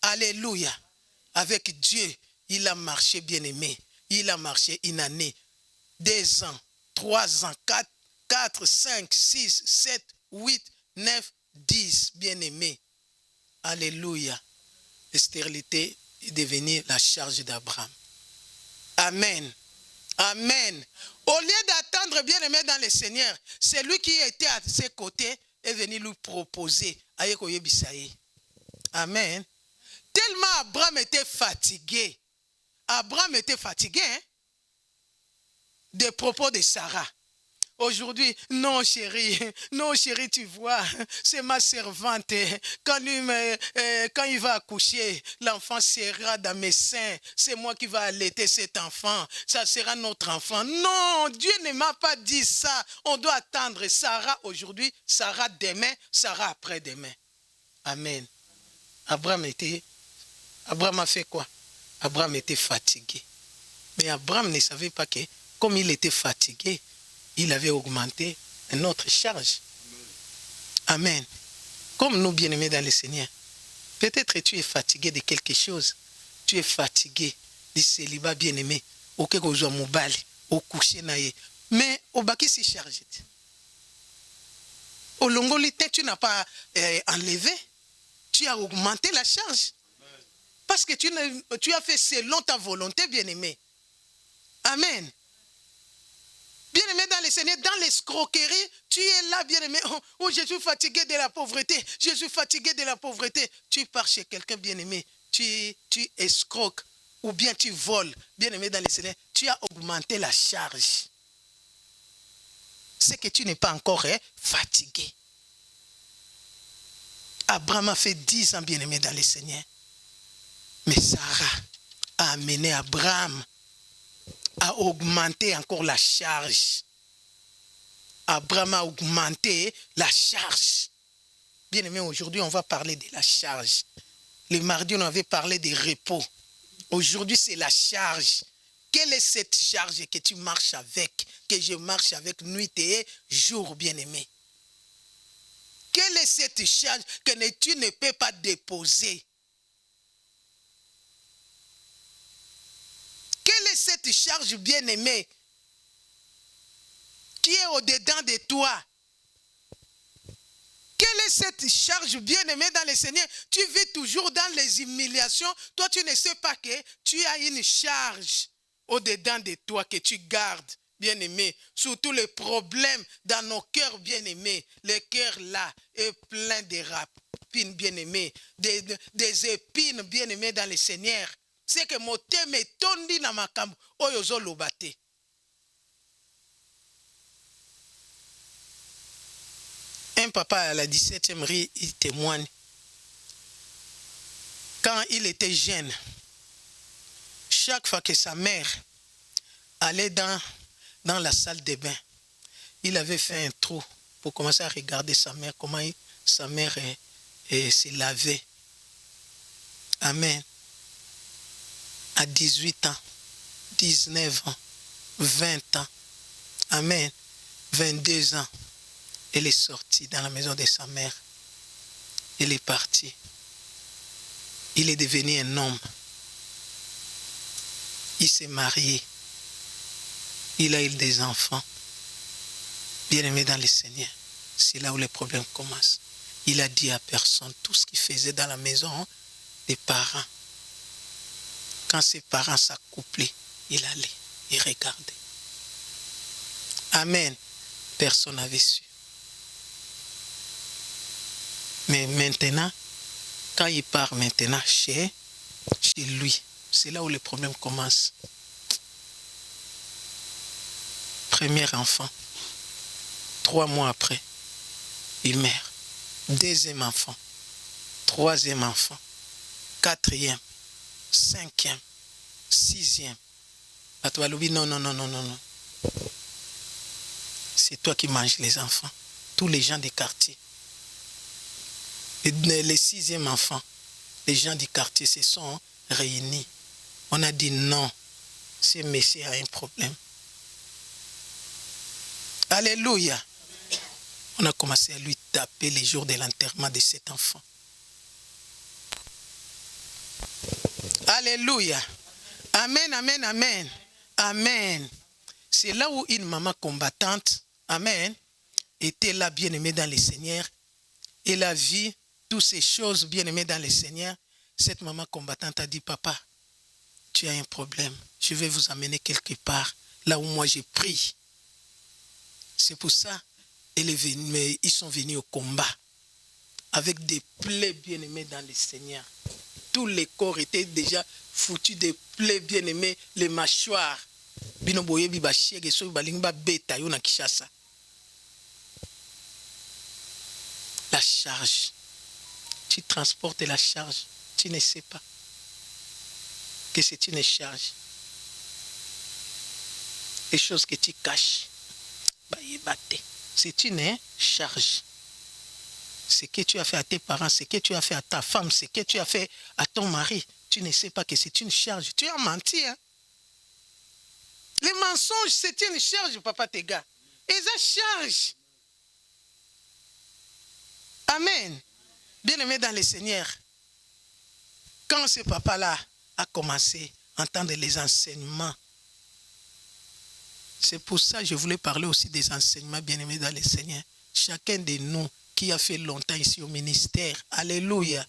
Alléluia. Avec Dieu, il a marché, bien aimé. Il a marché une année, 2 ans, 3 ans, 4, 5, 6, 7, 8, 9, 10, bien aimé. Alléluia. La stérilité est devenue la charge d'Abraham. Amen. Amen. Au lieu d'attendre, bien aimé dans le Seigneur, c'est lui qui était à ses côtés est venu lui proposer. Amen. Tellement Abraham était fatigué. Abraham était fatigué des propos de Sarah. Aujourd'hui, non chérie, tu vois, c'est ma servante. Quand il va accoucher, l'enfant sera dans mes seins. C'est moi qui vais allaiter cet enfant. Ça sera notre enfant. Non, Dieu ne m'a pas dit ça. On doit attendre Sarah aujourd'hui, Sarah demain, Sarah après-demain. Amen. Abraham a fait quoi? Abraham était fatigué. Mais Abraham ne savait pas que, comme il était fatigué, il avait augmenté notre charge. Amen. Comme nous, bien-aimés dans le Seigneur, peut-être tu es fatigué de quelque chose. Tu es fatigué du célibat, bien-aimé. Au cas où au coucher naïe. Mais au baki si chargé. Au longolité, tu n'as pas enlevé. Tu as augmenté la charge. Parce que tu as fait selon ta volonté, bien-aimé. Amen. Bien-aimé dans le Seigneur, dans l'escroquerie, tu es là, bien-aimé. Oh, je suis fatigué de la pauvreté. Je suis fatigué de la pauvreté. Tu pars chez quelqu'un, bien-aimé. Tu escroques ou bien tu voles. Bien-aimé dans le Seigneur, tu as augmenté la charge. C'est que tu n'es pas encore fatigué. Abraham a fait 10 ans, bien-aimé dans le Seigneur. Mais Sarah a amené Abraham à augmenter encore la charge. Abraham a augmenté la charge. Bien aimé, aujourd'hui, on va parler de la charge. Le mardi, on avait parlé des repos. Aujourd'hui, c'est la charge. Quelle est cette charge que tu marches avec, que je marche avec nuit et jour, bien aimé? Quelle est cette charge que tu ne peux pas déposer? Quelle est cette charge bien-aimée qui est au-dedans de toi? Quelle est cette charge bien-aimée dans le Seigneur? Tu vis toujours dans les humiliations. Toi, tu ne sais pas que tu as une charge au-dedans de toi que tu gardes, bien-aimé. Surtout les problèmes dans nos cœurs, bien-aimés. Le cœur là est plein de rapines, bien-aimés. Des épines, bien-aimées dans le Seigneur. C'est que mon thème est tondi na makambo oyozo lobate. Un papa à la 17e rue, il témoigne. Quand il était jeune, chaque fois que sa mère allait dans la salle de bain, il avait fait un trou pour commencer à regarder sa mère, comment sa mère se lavait. Amen. À 18 ans, 19 ans, 20 ans, amen, 22 ans, elle est sortie dans la maison de sa mère. Elle est partie. Il est devenu un homme. Il s'est marié. Il a eu des enfants. Bien-aimé dans le Seigneur, c'est là où les problèmes commencent. Il a dit à personne tout ce qu'il faisait dans la maison des parents. Quand ses parents s'accouplaient, il allait, il regardait. Amen. Personne n'avait su. Mais maintenant, quand il part maintenant chez lui, c'est là où le problème commence. Premier enfant, 3 mois après, il meurt. 2e enfant, 3e enfant, 4e. 5e, 6e. Non. c'est toi qui manges les enfants. Tous les gens des quartiers. Les 6e enfants, les gens du quartier se sont réunis. On a dit non, ce monsieur a un problème. Alléluia. On a commencé à lui taper les jours de l'enterrement de cet enfant. Alléluia. Amen, amen, amen. Amen. C'est là où une maman combattante, amen, était là bien-aimée dans le Seigneur. Elle a vu toutes ces choses bien-aimées dans le Seigneur. Cette maman combattante a dit, papa, tu as un problème. Je vais vous amener quelque part, là où moi j'ai pris. C'est pour ça, ils sont venus au combat. Avec des plaies bien-aimées dans le Seigneur. Tous les corps étaient déjà foutus de plaies bien-aimées, les mâchoires. La charge. Tu transportes la charge. Tu ne sais pas que c'est une charge. Les choses que tu caches. C'est une charge. Ce que tu as fait à tes parents, ce que tu as fait à ta femme, ce que tu as fait à ton mari, tu ne sais pas que c'est une charge. Tu as menti. Hein? Les mensonges, c'est une charge, papa, tes gars. Et ça charge. Amen. Bien-aimé dans le Seigneur, quand ce papa-là a commencé à entendre les enseignements, c'est pour ça que je voulais parler aussi des enseignements bien-aimés dans le Seigneur. Chacun de nous qui a fait longtemps ici au ministère, alléluia.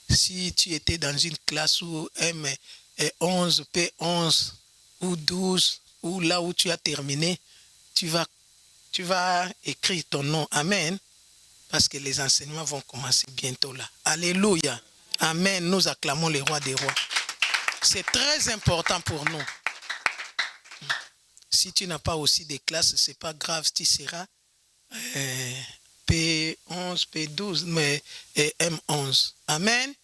Si tu étais dans une classe où M11, P11 ou 12, ou là où tu as terminé, tu vas écrire ton nom. Amen. Parce que les enseignements vont commencer bientôt là. Alléluia. Amen. Nous acclamons le roi des rois. C'est très important pour nous. Si tu n'as pas aussi des classes, ce n'est pas grave, tu seras P11, P12, mais M11. Amen.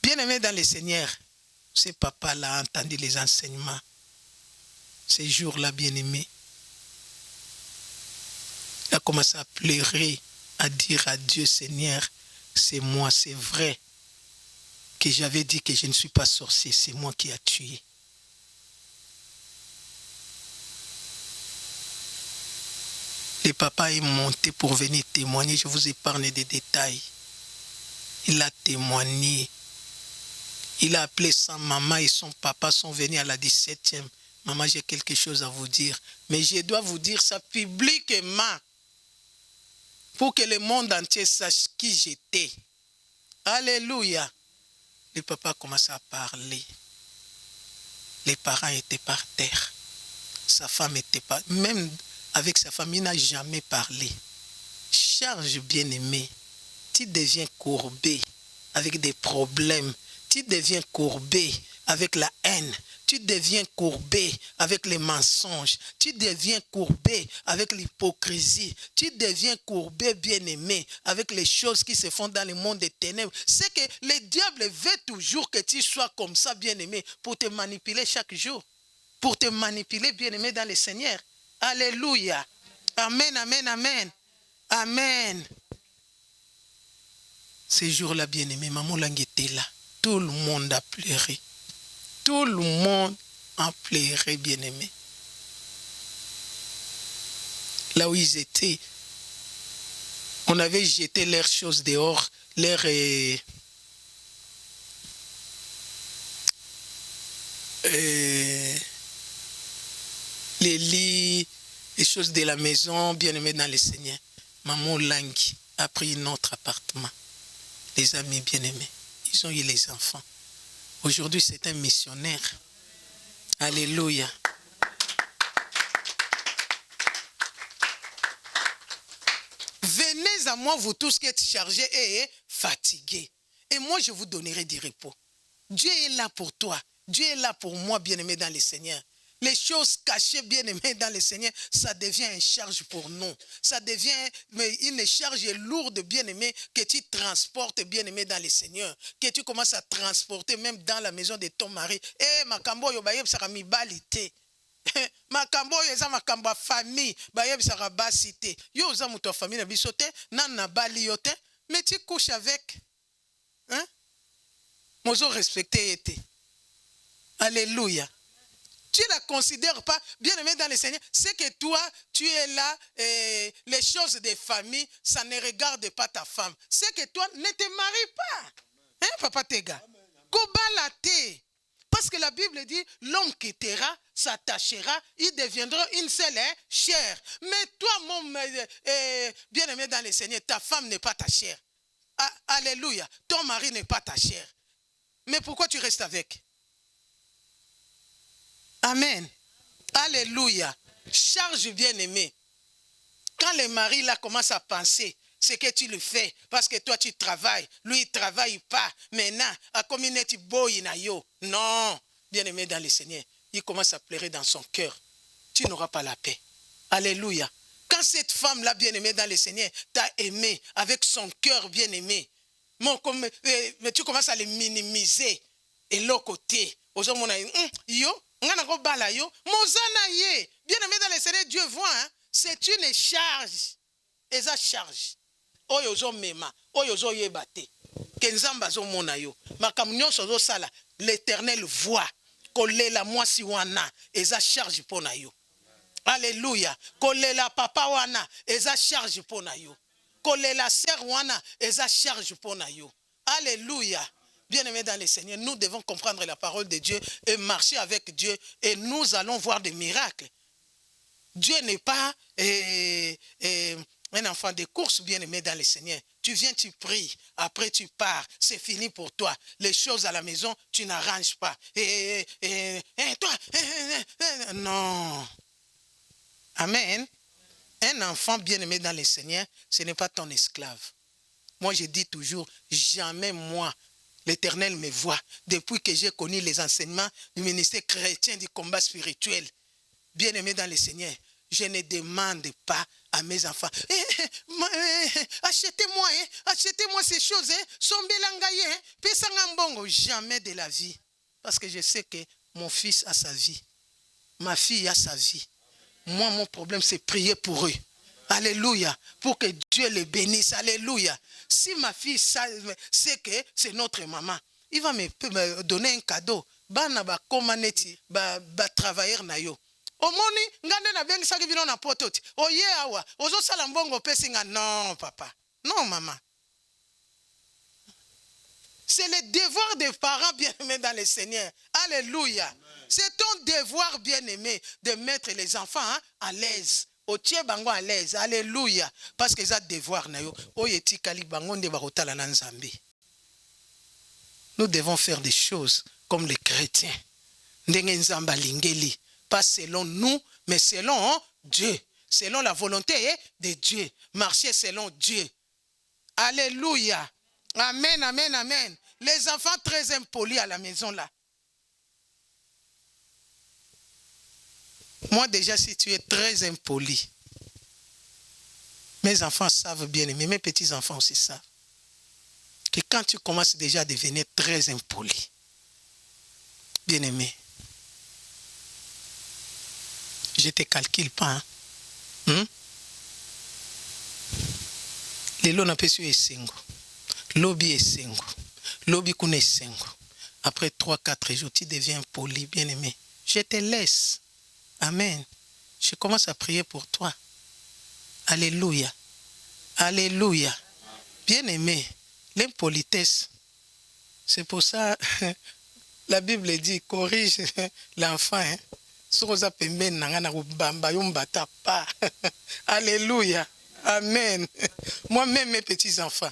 Bien-aimé dans le Seigneur, ce papa-là a entendu les enseignements. Ces jours-là, bien-aimé, il a commencé à pleurer, à dire à Dieu, Seigneur, c'est moi, c'est vrai que j'avais dit que je ne suis pas sorcier, c'est moi qui ai tué. Le papa est monté pour venir témoigner. Je vous épargne des détails. Il a témoigné. Il a appelé sa maman et son papa sont venus à la 17e. Maman, j'ai quelque chose à vous dire. Mais je dois vous dire ça publiquement pour que le monde entier sache qui j'étais. Alléluia. Le papa a commencé à parler. Les parents étaient par terre. Sa femme était pas... Même avec sa femme, il n'a jamais parlé. Charge bien-aimé. Tu deviens courbé avec des problèmes. Tu deviens courbé avec la haine. Tu deviens courbé avec les mensonges. Tu deviens courbé avec l'hypocrisie. Tu deviens courbé, bien-aimé, avec les choses qui se font dans le monde des ténèbres. C'est que le diable veut toujours que tu sois comme ça, bien-aimé, pour te manipuler chaque jour. Pour te manipuler, bien-aimé, dans le Seigneur. Alléluia. Amen, amen, amen. Amen. Ces jours-là, bien-aimé, maman Lang était là. Tout le monde a pleuré. Tout le monde a pleuré, bien-aimé. Là où ils étaient, on avait jeté leurs choses dehors, les lits, les choses de la maison, bien-aimés dans le Seigneur. Maman Lang a pris notre appartement. Les amis bien-aimés, ils ont eu les enfants. Aujourd'hui, c'est un missionnaire. Alléluia. Venez à moi, vous tous qui êtes chargés et fatigués. Et moi, je vous donnerai du repos. Dieu est là pour toi. Dieu est là pour moi, bien-aimé dans le Seigneur. Les choses cachées, bien-aimées dans le Seigneur, ça devient une charge pour nous. Ça devient une charge lourde, bien-aimée, que tu transportes, bien-aimé, dans le Seigneur. Que tu commences à transporter même dans la maison de ton mari. Eh, makambo yobaye, ça mi balité. makambo oyo eza makambo ya famille bayebisaka basi te yo oza moto ya famille na biso te nani na bali yo te mais tu couches avec hein? Mozo respecté ye te. Alléluia. Tu ne la considères pas, bien aimé dans le Seigneur, c'est que toi, tu es là, les choses des familles, ça ne regarde pas ta femme. C'est que toi, ne te marie pas. Hein, papa Tega? Kobalate. Parce que la Bible dit, l'homme qui t'aimera, s'attachera, il deviendra une seule chair. Mais toi, mon bien aimé dans le Seigneur, ta femme n'est pas ta chair. Alléluia. Ton mari n'est pas ta chair. Mais pourquoi tu restes avec? Amen. Alléluia. Charge bien-aimé. Quand le mari là commence à penser, c'est que tu le fais parce que toi tu travailles, lui il ne travaille pas. Maintenant, à communauté boy na yo. Non, bien-aimé dans le Seigneur, il commence à pleurer dans son cœur. Tu n'auras pas la paix. Alléluia. Quand cette femme-là, bien-aimée dans le Seigneur, t'a aimé avec son cœur bien-aimé, mais tu commences à le minimiser. Et l'autre côté, yo, bien aimé dans le Seigneur, Dieu voit, hein? C'est une charge. Et ça charge. Oyozo mema, oyozo yebate. Kenzamba zo mona yo. Makamnyo sozo sala. L'Éternel voit. Kolela mwasi wana. Et ça charge pona yo. Alléluia. Kolela papa wana. Et ça charge pona yo. Kolela sœur wana. Et ça charge pona yo. Alléluia. Bien-aimés dans le Seigneur, nous devons comprendre la parole de Dieu et marcher avec Dieu et nous allons voir des miracles. Dieu n'est pas un enfant de course, bien-aimé dans le Seigneur. Tu viens, tu pries, après tu pars, c'est fini pour toi. Les choses à la maison, tu n'arranges pas. Toi, non. Amen. Un enfant bien-aimé dans le Seigneur, ce n'est pas ton esclave. Moi, je dis toujours, jamais moi, l'Éternel me voit. Depuis que j'ai connu les enseignements du ministère chrétien du combat spirituel, bien-aimé dans le Seigneur, je ne demande pas à mes enfants, achetez-moi, achetez-moi ces choses, jamais de la vie. Parce que je sais que mon fils a sa vie, ma fille a sa vie. Moi, mon problème, c'est prier pour eux. Alléluia. Pour que Dieu les bénisse. Alléluia. Si ma fille sait que c'est notre maman, il va me donner un cadeau. Bana ba komaneti ba travailler na yo. Omoni ngande na bengi saki bino na pototi. Oye awa, ozo sala mbongo pesinga. Non papa. Non maman. C'est le devoir des parents bien-aimés dans le Seigneur. Alléluia. C'est ton devoir bien-aimé de mettre les enfants à l'aise. Au tiers bango à l'aise. Alléluia. Parce que ça devoir na yo. Oyeti kali bango nde barotala na Nzambe. Nous devons faire des choses comme les chrétiens. Ndenge Nzamba lingeli. Pas selon nous, mais selon Dieu. Selon la volonté de Dieu. Marcher selon Dieu. Alléluia. Amen, amen, amen. Les enfants très impolis à la maison là. Moi déjà, si tu es très impoli, mes enfants savent bien aimer, mes petits-enfants aussi savent, que quand tu commences déjà à devenir très impoli, bien aimé, je ne te calcule pas. Hein? Lelo na pesu esengo. Lobby esengo. Lobby kune esengo. Après 3-4 jours, tu deviens poli, bien aimé. Je te laisse. Amen. Je commence à prier pour toi. Alléluia. Alléluia. Bien aimé, l'impolitesse. C'est pour ça, la Bible dit, corrige l'enfant. Hein? Alléluia. Amen. Moi-même, mes petits-enfants,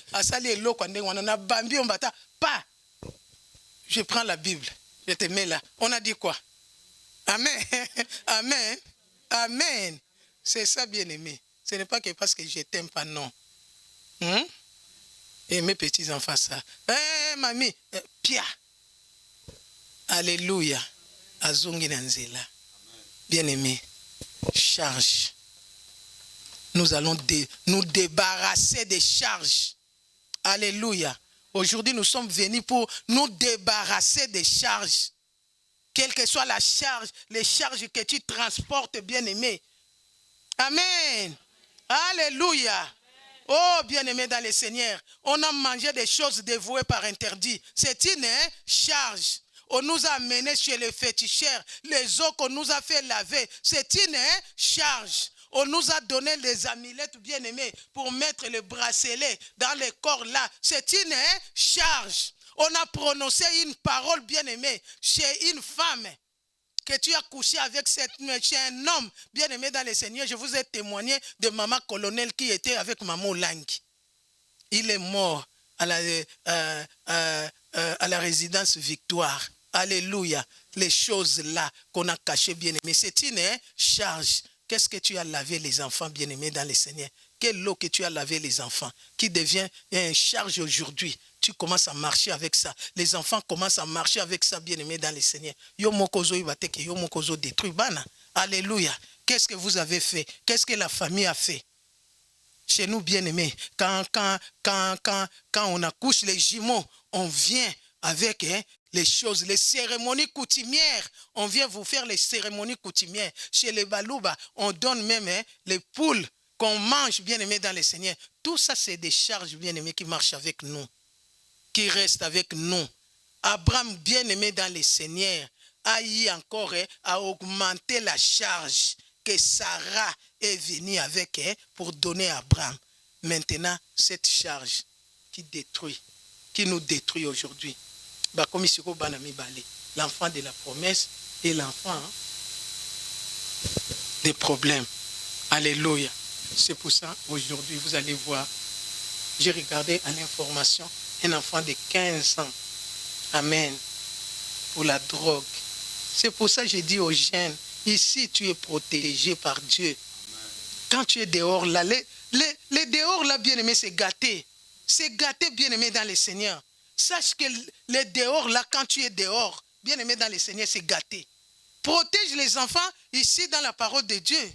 je prends la Bible, je te mets là. On a dit quoi? Amen. Amen. Amen. C'est ça, bien-aimé. Ce n'est pas que parce que je t'aime pas, non. Et mes petits-enfants, ça. Mamie, Pia. Alléluia. Azongi Nanzela. Bien-aimé, charge. Nous allons nous débarrasser des charges. Alléluia. Aujourd'hui, nous sommes venus pour nous débarrasser des charges. Quelle que soit la charge, les charges que tu transportes, bien-aimé. Amen. Alléluia. Oh, bien-aimé dans le Seigneur, on a mangé des choses dévouées par interdit. C'est une charge. On nous a amenés chez les féticheurs. Les eaux qu'on nous a fait laver, c'est une charge. On nous a donné les amulettes bien-aimés pour mettre le bracelet dans le corps là. C'est une charge. On a prononcé une parole bien-aimée chez une femme que tu as couché avec chez un homme bien-aimé dans le Seigneur. Je vous ai témoigné de maman colonel qui était avec maman Langi. Il est mort à la résidence Victoire. Alléluia. Les choses là qu'on a cachées bien-aimé, c'est une charge. Qu'est-ce que tu as lavé les enfants bien-aimés dans le Seigneur? Quelle eau que tu as lavé les enfants qui devient une charge aujourd'hui? Tu commences à marcher avec ça. Les enfants commencent à marcher avec ça, bien-aimés dans le Seigneur. Yo mokozo ibateke, yo mokozo détruit bana. Alléluia. Qu'est-ce que vous avez fait? Qu'est-ce que la famille a fait? Chez nous, bien-aimés, quand on accouche les jumeaux, on vient avec les choses, les cérémonies coutumières. On vient vous faire les cérémonies coutumières. Chez les Balouba, on donne même les poules qu'on mange, bien-aimés dans le Seigneur. Tout ça, c'est des charges, bien-aimés, qui marchent avec nous, qui restent avec nous. Abraham, bien-aimé dans le Seigneur, a eu encore à augmenter la charge que Sarah est venue avec pour donner à Abraham. Maintenant, cette charge qui nous détruit aujourd'hui. L'enfant de la promesse et l'enfant des problèmes. Alléluia. C'est pour ça, aujourd'hui, vous allez voir, j'ai regardé en information un enfant de 15 ans. Amen. Pour la drogue. C'est pour ça que j'ai dit aux jeunes, ici tu es protégé par Dieu. Quand tu es dehors là, les dehors là, bien-aimé, c'est gâté. C'est gâté, bien-aimé, dans le Seigneur. Sache que les dehors là, quand tu es dehors, bien-aimé dans le Seigneur, c'est gâté. Protège les enfants ici dans la parole de Dieu.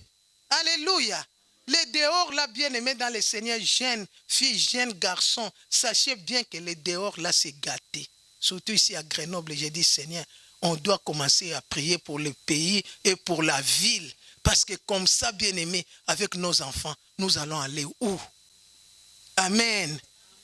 Alléluia. Les dehors là, bien-aimés dans le Seigneur, jeunes filles, jeunes garçons, sachez bien que les dehors là, c'est gâté. Surtout ici à Grenoble, j'ai dit, Seigneur, on doit commencer à prier pour le pays et pour la ville. Parce que comme ça, bien-aimés, avec nos enfants, nous allons aller où? Amen.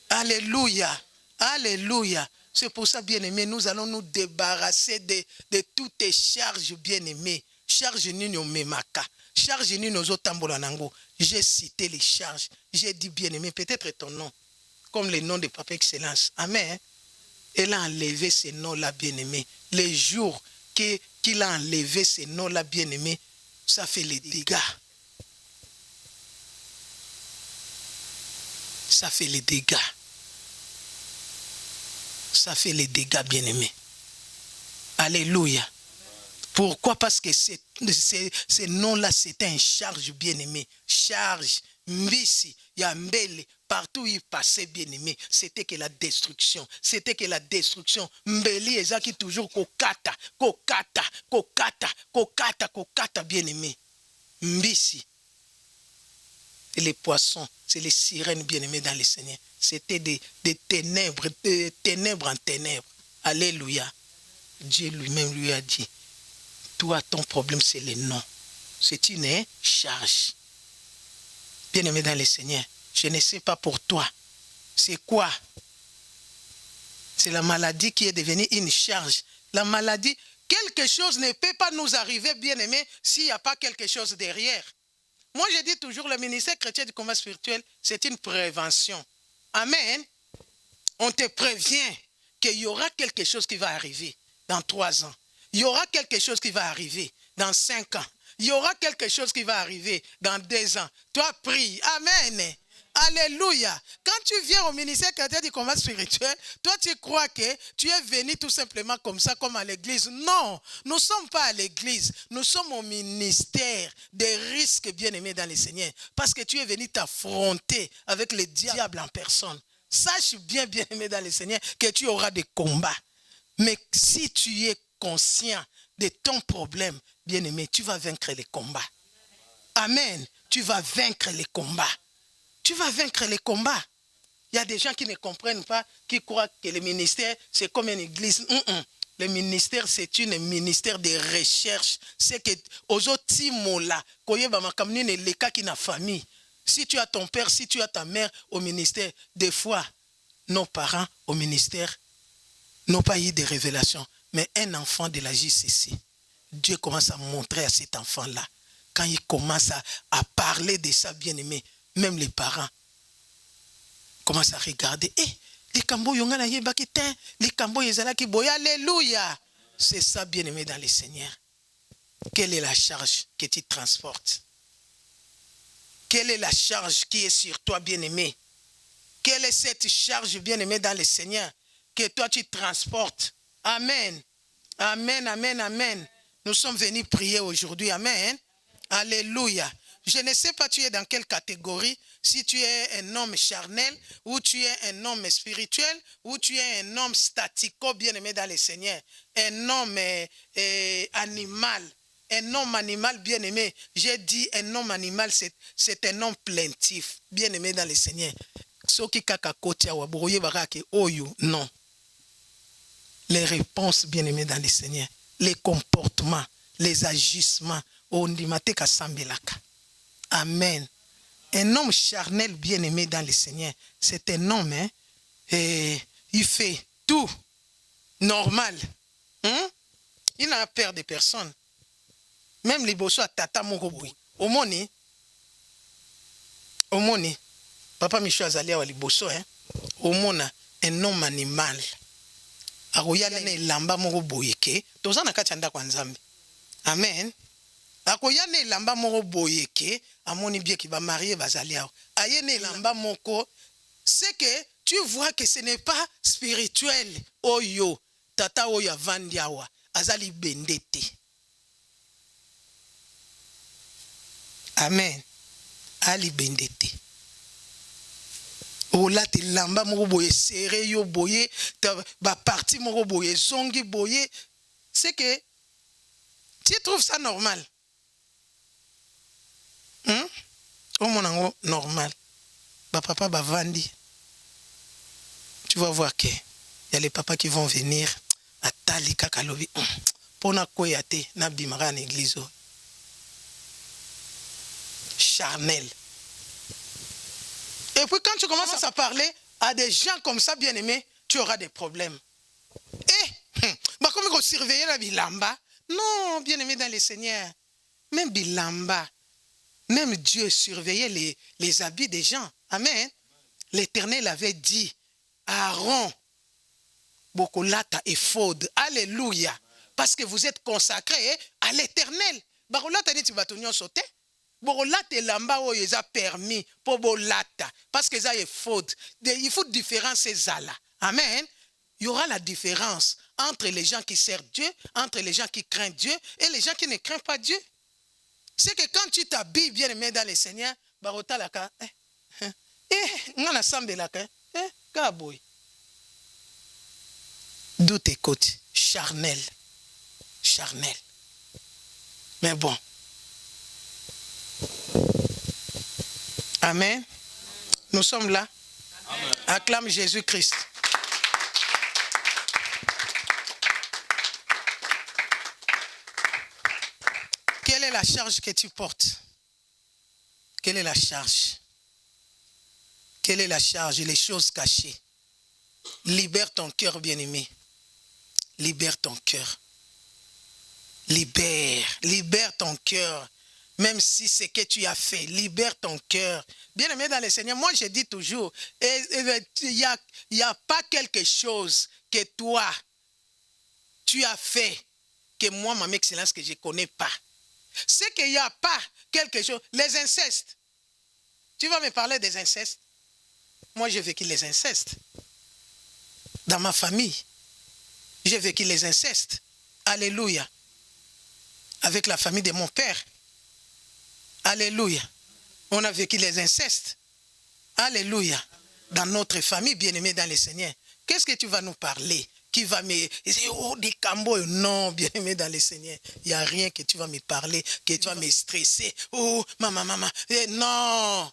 Alléluia. Alléluia. C'est pour ça, bien-aimés, nous allons nous débarrasser de toutes les charges, bien-aimés. Charges nino memaka. Charges nino zotambola nango. J'ai cité les charges. J'ai dit, bien-aimé, peut-être ton nom. Comme le nom de Papa Excellence. Amen. Elle a enlevé ces noms-là, bien-aimés. Les jours qu'il a enlevé ces noms-là, bien-aimés, ça fait les dégâts. Ça fait les dégâts. Ça fait les dégâts, bien-aimés. Alléluia. Pourquoi? Parce que ces noms-là, c'était une charge, bien-aimé. Charge, mbisi, yambele, partout où il passait, bien-aimé, c'était que la destruction. C'était que la destruction. Mbeli ezaki toujours kokata, bien-aimé. Mbisi. Et les poissons, c'est les sirènes, bien-aimées dans le Seigneur. C'était des ténèbres, de ténèbres en ténèbres. Alléluia. Dieu lui-même lui a dit, toi, ton problème, c'est le nom. C'est une charge. Bien-aimé dans le Seigneur, je ne sais pas pour toi. C'est quoi? C'est la maladie qui est devenue une charge. La maladie, quelque chose ne peut pas nous arriver, bien-aimé, s'il n'y a pas quelque chose derrière. Moi, je dis toujours, le ministère chrétien du combat spirituel, c'est une prévention. Amen. On te prévient qu'il y aura quelque chose qui va arriver dans 3 ans. Il y aura quelque chose qui va arriver dans 5 ans. Il y aura quelque chose qui va arriver dans 2 ans. Toi, prie. Amen. Alléluia. Quand tu viens au ministère chrétien du combat spirituel, toi, tu crois que tu es venu tout simplement comme ça, comme à l'église. Non, nous ne sommes pas à l'église. Nous sommes au ministère des risques, bien-aimés dans le Seigneur. Parce que tu es venu t'affronter avec le diable en personne. Sache bien, bien-aimé dans le Seigneur, que tu auras des combats. Mais si tu es conscient de ton problème, bien-aimé, tu vas vaincre les combats. Amen. Tu vas vaincre les combats. Tu vas vaincre les combats. Il y a des gens qui ne comprennent pas, qui croient que le ministère, c'est comme une église. Le Le ministère, c'est un ministère de recherche. C'est que aux timola, koyeba makamni ne leka ki na famille. Si tu as ton père, si tu as ta mère au ministère, des fois, nos parents au ministère n'ont pas eu de révélations. Mais un enfant de la JCC, Dieu commence à montrer à cet enfant-là. Quand il commence à parler de ça, bien-aimé, même les parents commencent à regarder. Les cambo yongana yebakiten, les cambo yezala ki boya, alléluia. C'est ça, bien-aimé dans le Seigneur. Quelle est la charge que tu transportes? Quelle est la charge qui est sur toi, bien-aimé? Quelle est cette charge, bien-aimé, dans le Seigneur que toi tu transportes? Amen. Amen, amen, amen. Nous sommes venus prier aujourd'hui. Amen. Alléluia. Je ne sais pas tu es dans quelle catégorie, si tu es un homme charnel, ou tu es un homme spirituel, ou tu es un homme statico, bien-aimé dans le Seigneur. Un homme animal. Un homme animal bien-aimé. J'ai dit un homme animal, c'est un homme plaintif, bien-aimé dans le Seigneur. Non. Les réponses, bien-aimées dans le Seigneur, les comportements, les agissements, amen. Un homme charnel, bien-aimé dans le Seigneur, c'est un homme, il fait tout normal. Il n'a peur de personne. Même les bossos à tata moroboui. Au moni, papa Michel Azalia wa liboso, au mona, un homme animal. Akoyana ne lamba moko boyeke toza na kati anda kwa Nzambe. Amen. Akoyana lamba moko boyeke amoni bien ki ba marié bazali awo. Ayene lamba moko, c'est que tu vois que ce n'est pas spirituel. Oyo tata oyo avandi awa azali bendete. Amen. Ali bendete. Ola te lamba moko boye serré yo boye ba parti moko boye zongi boye, c'est que tu trouves ça normal. Au monango normal. Ba papa ba vandi. Tu vas voir que il y a les papas qui vont venir à tali kakalobi pona koyate na bimara en église. Charnel. Et puis quand tu commences à parler à des gens comme ça, bien-aimés, tu auras des problèmes. Comme il surveiller la bilamba. Non, bien-aimé dans le Seigneur. Même bilamba. Même Dieu surveillait les habits des gens. Amen. L'Éternel avait dit à Aaron, Bokolata et Faude. Alléluia. Parce que vous êtes consacrés à l'Éternel. Bakolata dit tu vas te sauter. Borolata lamba o yeza permis pour bolata parce que ça est faute. Il faut différencier ça là. Amen. Il y aura la différence entre les gens qui servent Dieu, entre les gens qui craignent Dieu et les gens qui ne craignent pas Dieu. C'est que quand tu t'habilles bien aimé dans le Seigneur, barota la ka ngana sambe la ka kaboy. D'où tes côtes charnel. Charnel. Mais bon. Amen. Nous sommes là. Amen. Acclame Jésus-Christ. Quelle est la charge que tu portes? Quelle est la charge? Quelle est la charge? Les choses cachées. Libère ton cœur, bien-aimé. Libère ton cœur. Libère ton cœur. Même si c'est que tu as fait, libère ton cœur. Bien-aimé dans le Seigneur, moi je dis toujours, il n'y a pas quelque chose que toi, tu as fait, que moi, ma excellence, que je ne connais pas. C'est qu'il n'y a pas quelque chose. Les incestes. Tu vas me parler des incestes? Moi, j'ai vécu les incestes. Dans ma famille, j'ai vécu les incestes. Alléluia. Avec la famille de mon père. Alléluia. On a vécu les incestes. Alléluia. Dans notre famille, bien-aimée dans le Seigneur. Qu'est-ce que tu vas nous parler? Qui va me dire, oh, des cambois? Non, bien-aimé dans le Seigneur. Il n'y a rien que tu vas me parler, que tu vas me stresser. Oh, maman. Non.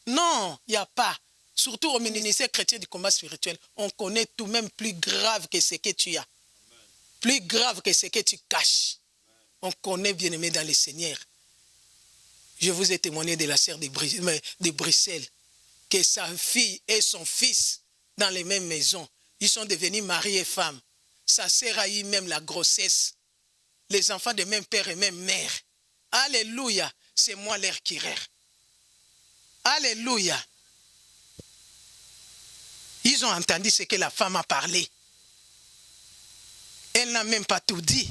Non, il n'y a pas. Surtout au ministère chrétien du combat spirituel. On connaît tout, même plus grave que ce que tu as. plus grave que ce que tu caches. On connaît, bien-aimé, dans le Seigneur. Je vous ai témoigné de la sœur de Bruxelles, que sa fille et son fils, dans les mêmes maisons, ils sont devenus mari et femme. Sa sœur a eu même la grossesse. Les enfants de même père et même mère. Alléluia, c'est moi leur querelle. Alléluia. Ils ont entendu ce que la femme a parlé. Elle n'a même pas tout dit.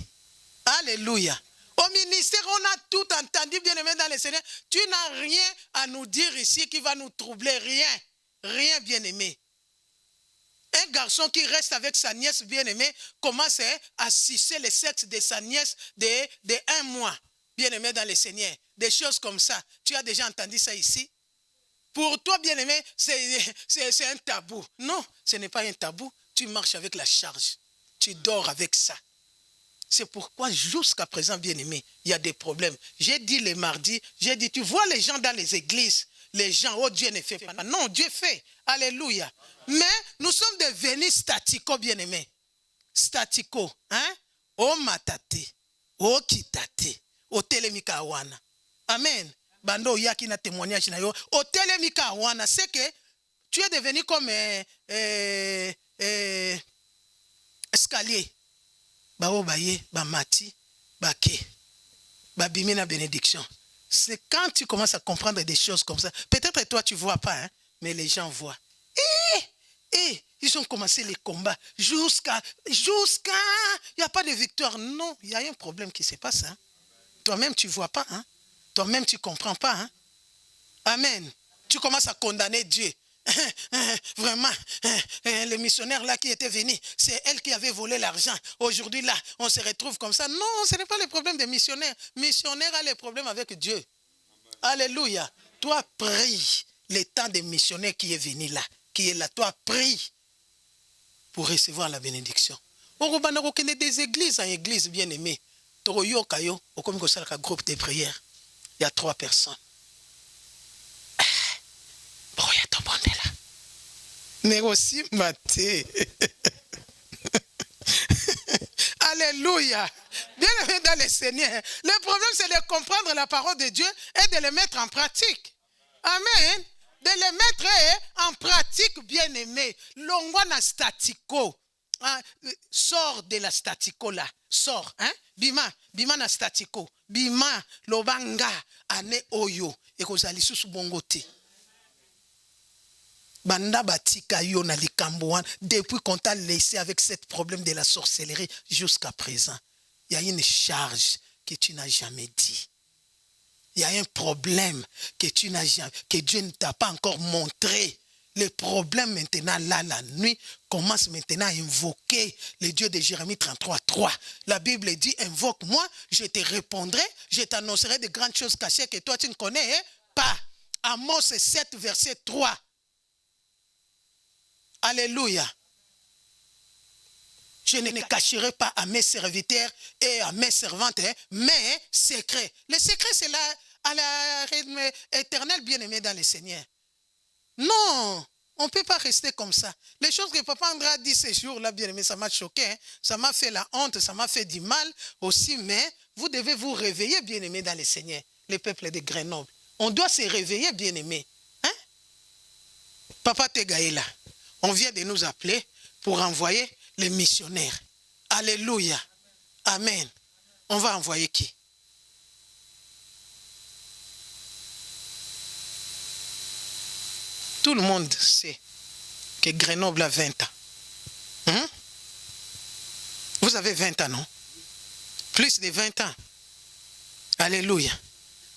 Alléluia. Au ministère, on a tout entendu, bien-aimé dans le Seigneur. Tu n'as rien à nous dire ici qui va nous troubler. Rien. Rien, bien-aimé. Un garçon qui reste avec sa nièce bien-aimée commence à sucer le sexe de sa nièce de 1 mois. Bien-aimé dans le Seigneur. Des choses comme ça. Tu as déjà entendu ça ici? Pour toi, bien-aimé, c'est un tabou. Non, ce n'est pas un tabou. Tu marches avec la charge. Tu dors avec ça. C'est pourquoi jusqu'à présent, bien-aimé, il y a des problèmes. J'ai dit le mardi, j'ai dit, tu vois les gens dans les églises, les gens, oh Dieu ne fait pas. Non, Dieu fait. Alléluia. Mais nous sommes devenus statico, bien-aimés. Statico. Hein? Oh matate. Oh kitate. Oh telemika awana. Amen. Bando yaki na témoignage na yo. Oh telemika awana. C'est que tu es devenu comme escalier. Ba obaye, ba mati, ba ke. Ba bimina bénédiction. C'est quand tu commences à comprendre des choses comme ça. Peut-être toi tu ne vois pas, hein, mais les gens voient. Ils ont commencé les combats jusqu'à... Il n'y a pas de victoire. Non, il y a un problème qui se passe. Hein. Toi-même, tu ne vois pas. Hein. Toi-même, tu ne comprends pas. Hein. Amen. Tu commences à condamner Dieu. Vraiment, le missionnaire là qui était venu, c'est elle qui avait volé l'argent. Aujourd'hui là, on se retrouve comme ça. Non, ce n'est pas le problème des missionnaires. Missionnaire a les problèmes avec Dieu. Amen. Alléluia. Toi, prie le temps des missionnaires qui est venu là, qui est là. Toi, prie pour recevoir la bénédiction. On va des églises en église bien aimée. Au groupe de prière, il y a 3 personnes. Mais aussi maté. Alléluia. Bien-aimé dans le Seigneur. Le problème, c'est de comprendre la parole de Dieu et de le mettre en pratique. Amen. De le mettre en pratique, bien-aimé. Longwana statico. Sors de la statico là. Sors. Hein? Bima na statico. Bima lobanga ane oyo. Et kozali sous bongote. Banda batika yo na likamboan depuis qu'on t'a laissé avec ce problème de la sorcellerie jusqu'à présent. Il y a une charge que tu n'as jamais dit. Il y a un problème que tu n'as jamais, que Dieu ne t'a pas encore montré. Le problème maintenant, là, la nuit, commence maintenant à invoquer le Dieu de Jérémie 33:3. La Bible dit, invoque-moi, je te répondrai, je t'annoncerai de grandes choses cachées que toi tu ne connais pas. Amos 7, verset 3. Alléluia. Je ne cacherai pas à mes serviteurs et à mes servantes mes secrets. Le secret, c'est à la rythme éternel bien-aimé dans le Seigneur. Non, on ne peut pas rester comme ça. Les choses que Papa André a dit ces jours-là, bien-aimé, ça m'a choqué. Hein? Ça m'a fait la honte, ça m'a fait du mal aussi. Mais vous devez vous réveiller, bien-aimé, dans le Seigneur. Le peuple de Grenoble. On doit se réveiller, bien-aimé. Hein? Papa Tegaïla. On vient de nous appeler pour envoyer les missionnaires. Alléluia. Amen. On va envoyer qui? Tout le monde sait que Grenoble a 20 ans. Hein? Vous avez 20 ans, non? Plus de 20 ans. Alléluia.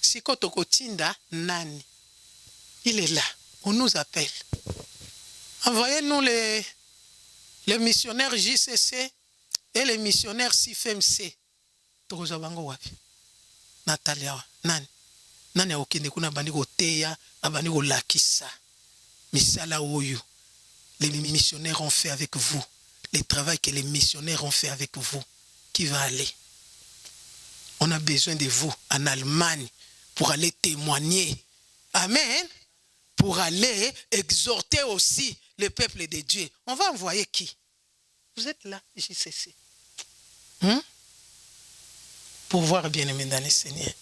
Siko Tokotinda Nani. Il est là. On nous appelle. Envoyez-nous les missionnaires JCC et les missionnaires CIFMC. Tokozabango wapi? Natalia nani? Nani okende kuna bandi koteya, abandi kolakisa. Misala oyo. Les missionnaires ont fait avec vous. Le travail que les missionnaires ont fait avec vous. Qui va aller? On a besoin de vous en Allemagne pour aller témoigner. Amen. Pour aller exhorter aussi le peuple de Dieu. On va envoyer qui? Vous êtes là, JCC. Pouvoir bien-aimé dans le Seigneur.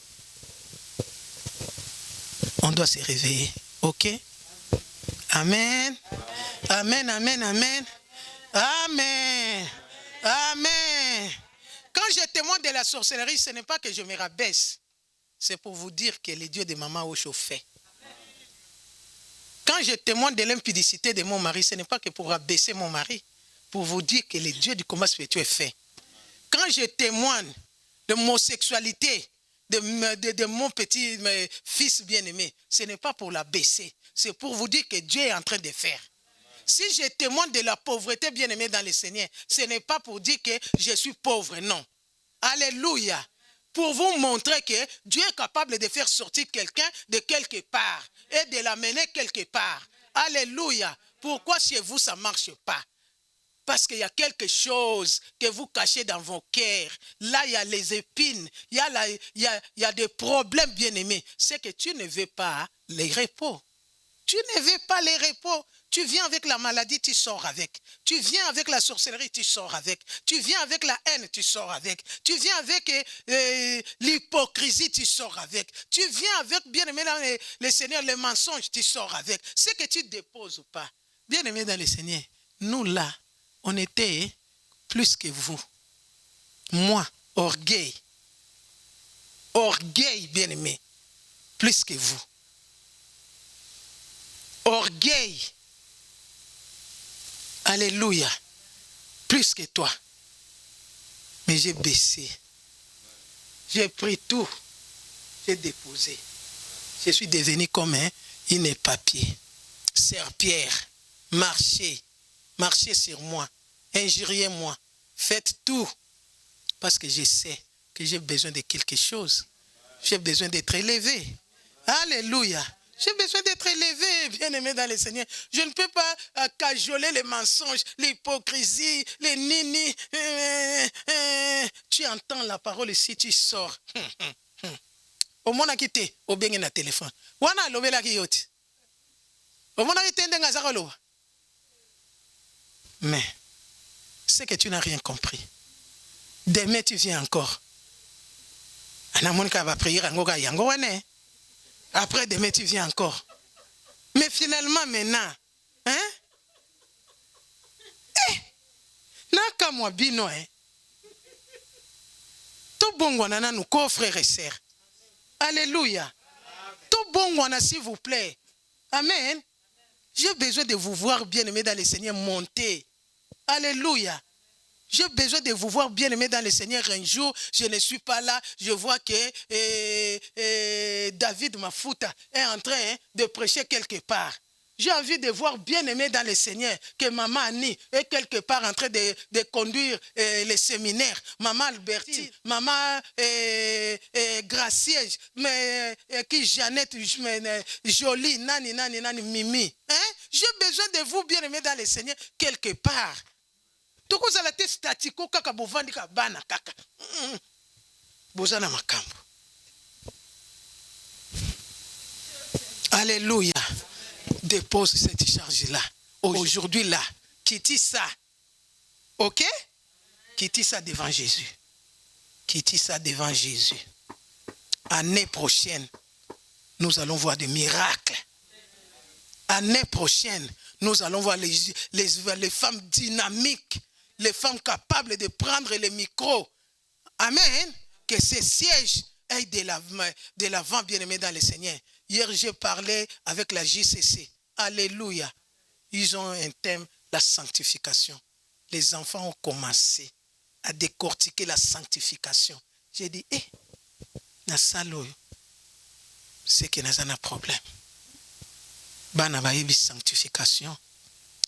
On doit se réveiller. Ok? Amen. Amen, amen, amen. Amen. Amen. Quand je témoigne de la sorcellerie, ce n'est pas que je me rabaisse. C'est pour vous dire que les dieux de maman ont chauffé. Quand je témoigne de l'impudicité de mon mari, ce n'est pas que pour rabaisser mon mari. Pour vous dire que les dieux du combat spirituel est fait. Quand je témoigne de l'homosexualité de mon petit fils bien-aimé, ce n'est pas pour la baisser. C'est pour vous dire que Dieu est en train de faire. Si je témoigne de la pauvreté bien-aimée dans le Seigneur, ce n'est pas pour dire que je suis pauvre, non. Alléluia. Pour vous montrer que Dieu est capable de faire sortir quelqu'un de quelque part et de l'amener quelque part. Alléluia. Pourquoi chez vous ça ne marche pas? Parce qu'il y a quelque chose que vous cachez dans vos cœurs. Là, il y a les épines. Il y a des problèmes bien-aimés. C'est que tu ne veux pas les repos. Tu ne veux pas les repos. Tu viens avec la maladie, tu sors avec. Tu viens avec la sorcellerie, tu sors avec. Tu viens avec la haine, tu sors avec. Tu viens avec l'hypocrisie, tu sors avec. Tu viens avec, bien-aimé dans le Seigneur, les mensonges, tu sors avec. Ce que tu déposes ou pas. Bien-aimé dans le Seigneur, nous là, on était plus que vous. Moi, orgueil. Orgueil, bien-aimé. Plus que vous. Orgueil. Alléluia. Plus que toi. Mais j'ai baissé. J'ai pris tout. J'ai déposé. Je suis devenu comme un papier. Serpillère. Marchez. Marchez sur moi, injuriez-moi, faites tout. Parce que je sais que j'ai besoin de quelque chose. J'ai besoin d'être élevé. Alléluia. J'ai besoin d'être élevé, bien-aimé dans le Seigneur. Je ne peux pas cajoler les mensonges, l'hypocrisie, les nini. Tu entends la parole ici, tu sors. Au monde a quitté, au bien na téléphone. Wana lobela ki yoti. Au monde a quitté ndenga zakalo. Mais, c'est que tu n'as rien compris. Demain, tu viens encore. Après, demain, tu viens encore. Mais finalement, maintenant, hein? Naka moi bino, hein? Tout bon, on a nous, frères et sœurs. Alléluia. Tout bon, on a, s'il vous plaît. Amen. J'ai besoin de vous voir, bien-aimés dans le Seigneur, monter. Alléluia. J'ai besoin de vous voir bien-aimés dans le Seigneur. Un jour, je ne suis pas là. Je vois que David Mafuta est en train de prêcher quelque part. J'ai envie de voir bien-aimés dans le Seigneur que Maman Annie est quelque part en train de conduire les séminaires. Maman Albertine, Maman Gracieux, qui Jeannette, Jolie, Nani, Mimi. Hein? J'ai besoin de vous bien-aimés dans le Seigneur quelque part. Tout ça la tête statico kaka bovandi ka bana kaka. Bozana makambo. Alléluia. Dépose cette charge-là. Aujourd'hui là, quitte ça. Ok? Quitte ça devant Jésus. Quitte ça devant Jésus. Année prochaine, nous allons voir des miracles. Année prochaine, nous allons voir les femmes dynamiques. Les femmes capables de prendre les micros. Amen. Que ces sièges aillent de l'avant, bien-aimés dans le Seigneur. Hier, j'ai parlé avec la JCC. Alléluia. Ils ont un thème, la sanctification. Les enfants ont commencé à décortiquer la sanctification. J'ai dit, Nasalo, c'est que nous avons un problème. Bana baïbi sanctification.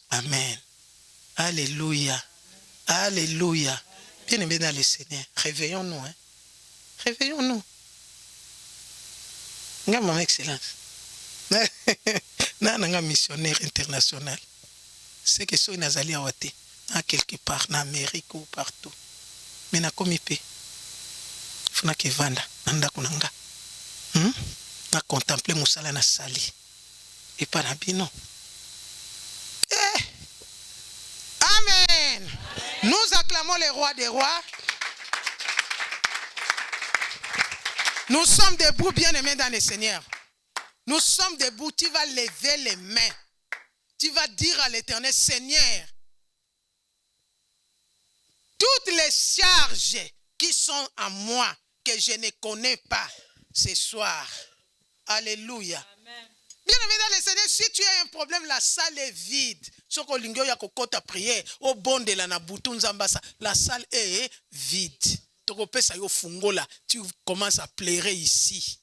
Amen. Alléluia. Alléluia. Bien-aimés dans le Seigneur, réveillons-nous. Hein? Réveillons-nous. Regarde mon excellence. Nanga missionnaire international. C'est que ceux qui sont allés à quelque part, en Amérique ou partout. Mais na komi pe. Funa ke vanda, nanda kunanga. Na contempler musala na sali. Et pas na bino. Amen. Nous acclamons le roi des rois. Nous sommes debout, bien-aimés dans le Seigneur. Nous sommes debout. Tu vas lever les mains. Tu vas dire à l'Éternel, Seigneur, toutes les charges qui sont en moi, que je ne connais pas ce soir. Alléluia. Amen. Bien-aimé dans le Seigneur, si tu as un problème, la salle est vide. La salle est vide. Tu commences à pleurer ici.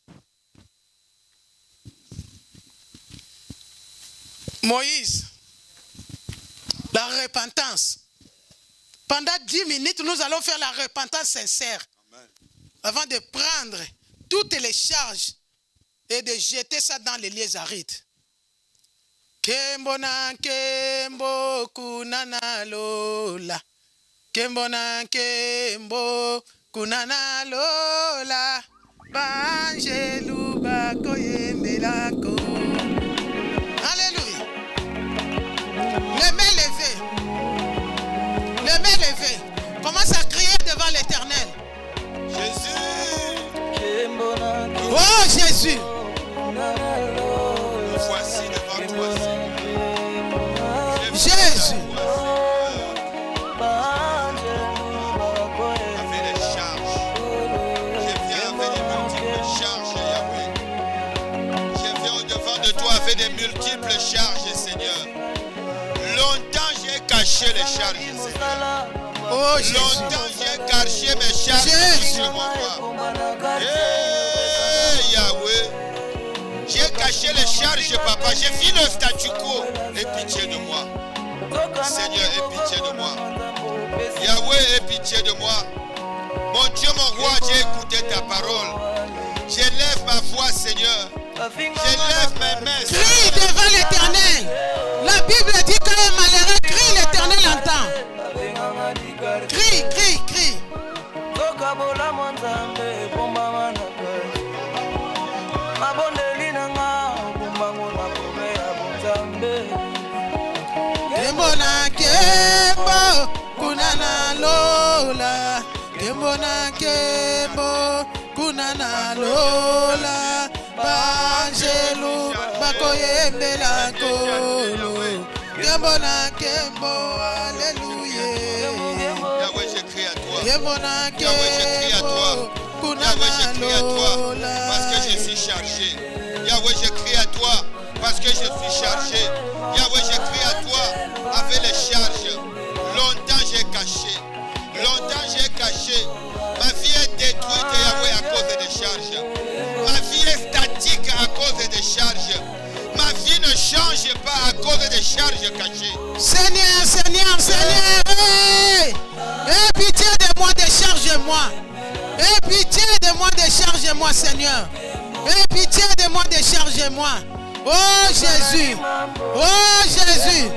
Moïse, la repentance. Pendant 10 minutes, nous allons faire la repentance sincère. Amen. Avant de prendre toutes les charges et de jeter ça dans les lieux arides. Kembona kembo kunana lola. Kembona kembo kunana lola. Banjelu bakoyembelako. Alléluia. Les mains levées. Les mains levées. Commence à crier devant l'Éternel. Jésus. Oh Jésus. Me voici devant toi, Seigneur. Jésus. Avec les charges. Je viens avec des multiples charges, Yahweh. Je viens au-devant de toi avec des multiples charges, Seigneur. Longtemps j'ai caché les charges, Seigneur. Oh Jésus. Longtemps j'ai caché mes charges sur mon roi. Hey, Yahweh. J'ai caché les charges, papa. J'ai vu le statu quo. Aie pitié de moi. Seigneur, aie pitié de moi. Yahweh, aie pitié de moi. Mon Dieu, mon roi, j'ai écouté ta parole. J'élève ma voix, Seigneur. J'élève mes mains. Crie devant l'Éternel. La Bible dit qu'un malheureux crie, l'Éternel entend. Crie, crie, crie. Kembona kembo kunana lola. Kembona kembo kunana lola. Banjelu bakoyembela kolo. Kembona kembo alléluia. Yahweh, je crie à toi. Kembona Yahweh, je crie à toi. kembo Yahweh, je kunana crie à toi lola. parce que je suis chargé. Yahweh, je crie à toi parce que je suis chargé. Yahweh, je crie à toi avec les charges. Longtemps j'ai caché. Longtemps j'ai caché. Ma vie est détruite, Yahweh, à cause des charges. Ma vie est statique à cause des charges. Ma vie ne change pas à cause des charges cachées. Seigneur, Seigneur, Seigneur, hey! Aie pitié de moi, décharge-moi. Aie pitié de moi, décharge-moi, Seigneur. Aie pitié de moi, décharge-moi. Oh Jésus, oh Jésus,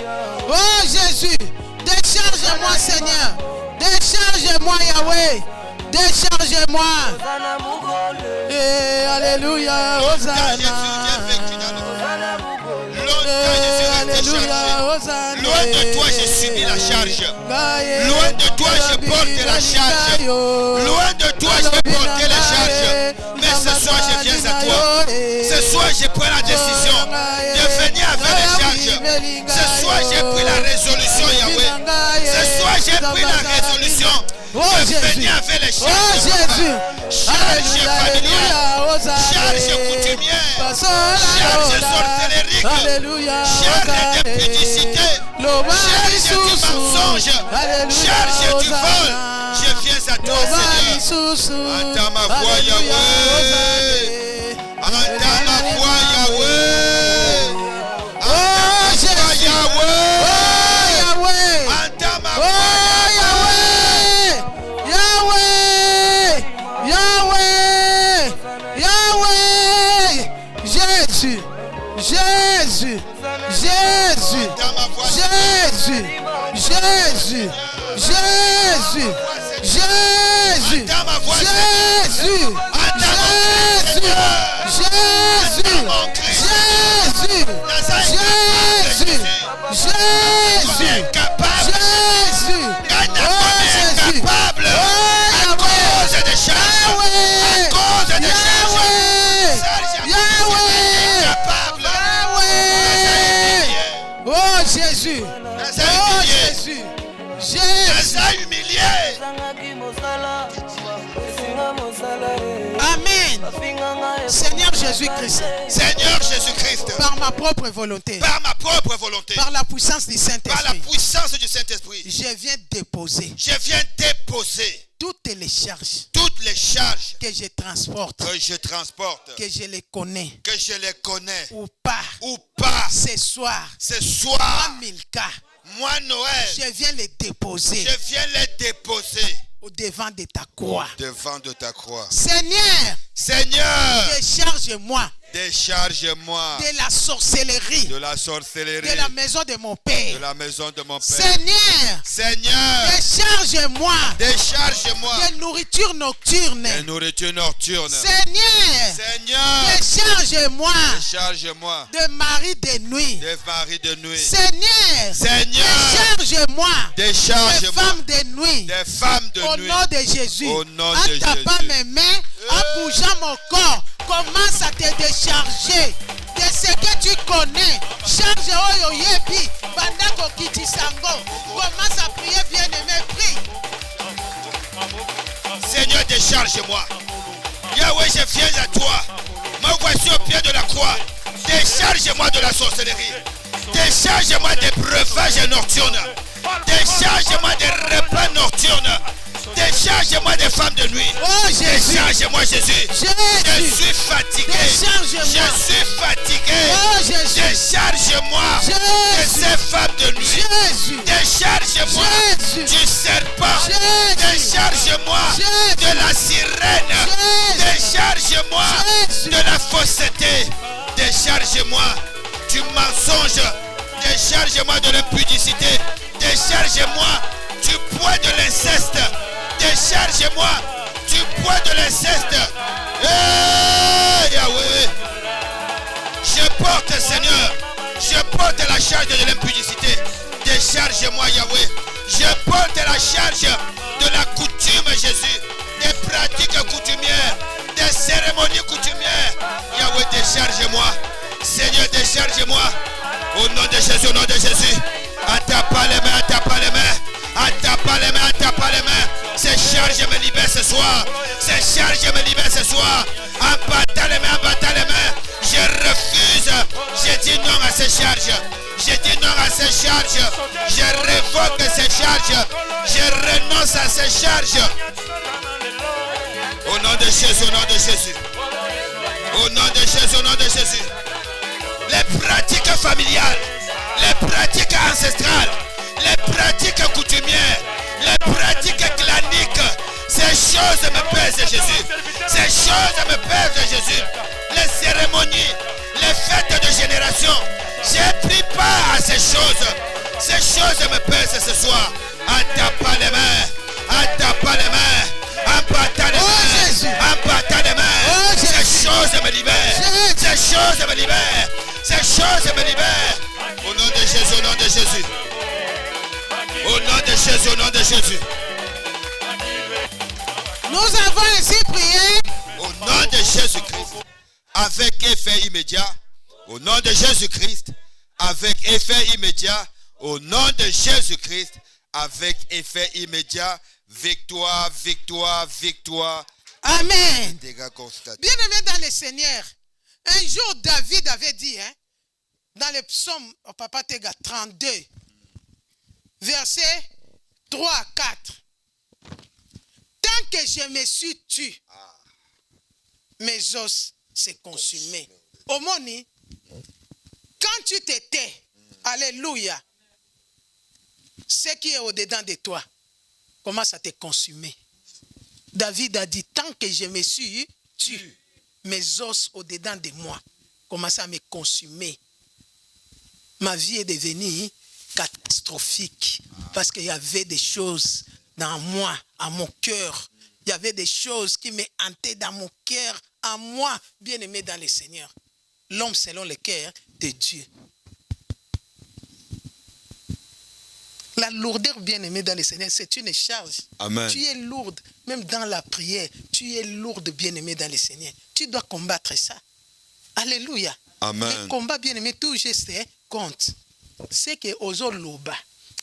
oh Jésus, décharge-moi, Seigneur. Décharge-moi, Yahweh. Décharge-moi. Et alléluia, Hosanna. Loin de toi, j'ai subi la charge. Loin de toi, je porte la charge. Loin de toi, je vais porter la charge. Mais ce soir, je viens à toi. Ce soir, j'ai pris la décision de venir avec les charges. Ce soir, j'ai pris la résolution, Yahweh. Ce soir, j'ai pris la résolution de venir avec les charges. Charge familiale, charge coutumière, charge sorcellerique, charge de publicité, charge du mensonge, charge du vol. Je viens à toi, Seigneur. Entends ma voix, Yahweh. Entends ma voix, Yahweh. Entends ma voix, Yahweh. Entends ma voix, Jésus, Jésus, Jésus, Jésus, Jésus, Jésus, Jésus, Jésus, Jésus, Jésus, Jésus, Jésus, capable à cause des charges, à cause des charges. Jésus. Les a Oh humiliés. Jésus. Les Jésus. a humiliés. Amen. Seigneur Jésus-Christ. Seigneur Jésus-Christ, Par ma propre volonté. par ma propre volonté, Par la puissance du par la Saint-Esprit. puissance du Saint-Esprit, Je viens déposer je viens déposer toutes les charges toutes les charges que je transporte, que je transporte, que je les connais que je les connais ou pas. ou pas. Ce soir, Ce soir, Milka, moi Noël, je viens les déposer je viens les déposer au devant de ta croix. devant de ta croix. Seigneur, Seigneur, décharge-moi décharge-moi de la sorcellerie de la sorcellerie de la maison de mon Père. de la maison de mon Père. Seigneur, Seigneur, décharge-moi décharge-moi de nourriture nocturne. de nourriture nocturne. Seigneur, Seigneur, décharge-moi décharge-moi de mari de nuit. des maris de nuit. Seigneur, Seigneur, décharge-moi des décharge-moi femmes de nuit. des femmes de Au nuit. nom de Jésus, Au nom en de tapant Jésus. mes mains, en bougeant mon corps, commence à te décharger de ce que tu connais. Charge Oyo Yebi, Bandako Kitisango. Commence à prier, bien-aimé, prie. Seigneur, décharge-moi. Yahweh, je viens à toi. Me voici au pied de la croix. Décharge-moi de la sorcellerie. Décharge-moi des breuvages nocturnes. Décharge-moi des repas nocturnes. Décharge-moi des femmes de nuit. Oh Jésus, Décharge-moi, Jésus. Je Jésus, suis fatigué. décharge-moi. Je suis fatigué. Oh Jésus, Décharge-moi de Jésus, ces femmes de nuit. Jésus, Décharge-moi Jésus, du serpent. Jésus, Décharge-moi Jésus, de la sirène. Jésus, Décharge-moi Jésus. de la fausseté. Décharge-moi du mensonge. Décharge-moi de l'impudicité. Décharge-moi du poids de l'inceste. Décharge-moi du poids de l'inceste. Yahweh, je porte, Seigneur, je porte la charge de l'impudicité. Décharge-moi, Yahweh. Je porte la charge de la coutume, Jésus, des pratiques coutumières, des cérémonies coutumières. Yahweh, décharge-moi. Seigneur, décharge-moi. Au nom de Jésus, au nom de Jésus. Attape les mains, attape les mains. Attape les mains, attape les mains. Ces charges me libèrent ce soir. Ces charges me libèrent ce soir. En battant les mains, en battant les mains. Je refuse. J'ai dit non à ces charges. J'ai dit non à ces charges. Je révoque ces charges. Je renonce à ces charges. Au nom de Jésus, au nom de Jésus. Au nom de Jésus, au nom de Jésus. Les pratiques familiales, les pratiques ancestrales, les pratiques coutumières, les pratiques claniques, ces choses me pèsent, Jésus. Ces choses me pèsent, Jésus. Les cérémonies, les fêtes de génération, j'ai pris part à ces choses. Ces choses me pèsent ce soir. En tapant les mains, en tapant les mains, en battant les mains, en battant les mains. Ces choses me libèrent. Ces choses me libèrent. Ces choses me libèrent. Au nom de Jésus, au nom de Jésus. Au nom de Jésus, au nom de Jésus. Nous avons ainsi prié. Au nom de Jésus-Christ. Avec effet immédiat. Au nom de Jésus-Christ. Avec effet immédiat. Au nom de Jésus-Christ. Avec effet immédiat. Victoire, victoire, victoire. Amen. Dégâts constatés. Bien-aimé dans le Seigneur, un jour David avait dit, dans le psaume, Papa Tega 32, verset 3 à 4, tant que je me suis tué, mes os se consumaient. Omoni, quand tu t'étais, alléluia, ce qui est au-dedans de toi commence à te consumer. David a dit, tant que je me suis tué, mes os au-dedans de moi commencent à me consumer. Ma vie est devenue catastrophique parce qu'il y avait des choses dans moi, à mon cœur. Il y avait des choses qui me hantaient dans mon cœur, à moi, bien-aimé dans le Seigneur. L'homme selon le cœur de Dieu. La lourdeur, bien-aimé dans le Seigneur, c'est une charge. Amen. Tu es lourde, même dans la prière. Tu es lourde, bien-aimé dans le Seigneur. Tu dois combattre ça. Alléluia. Amen. Le combat, bien-aimé, tout geste compte. c'est que Ozo Loba,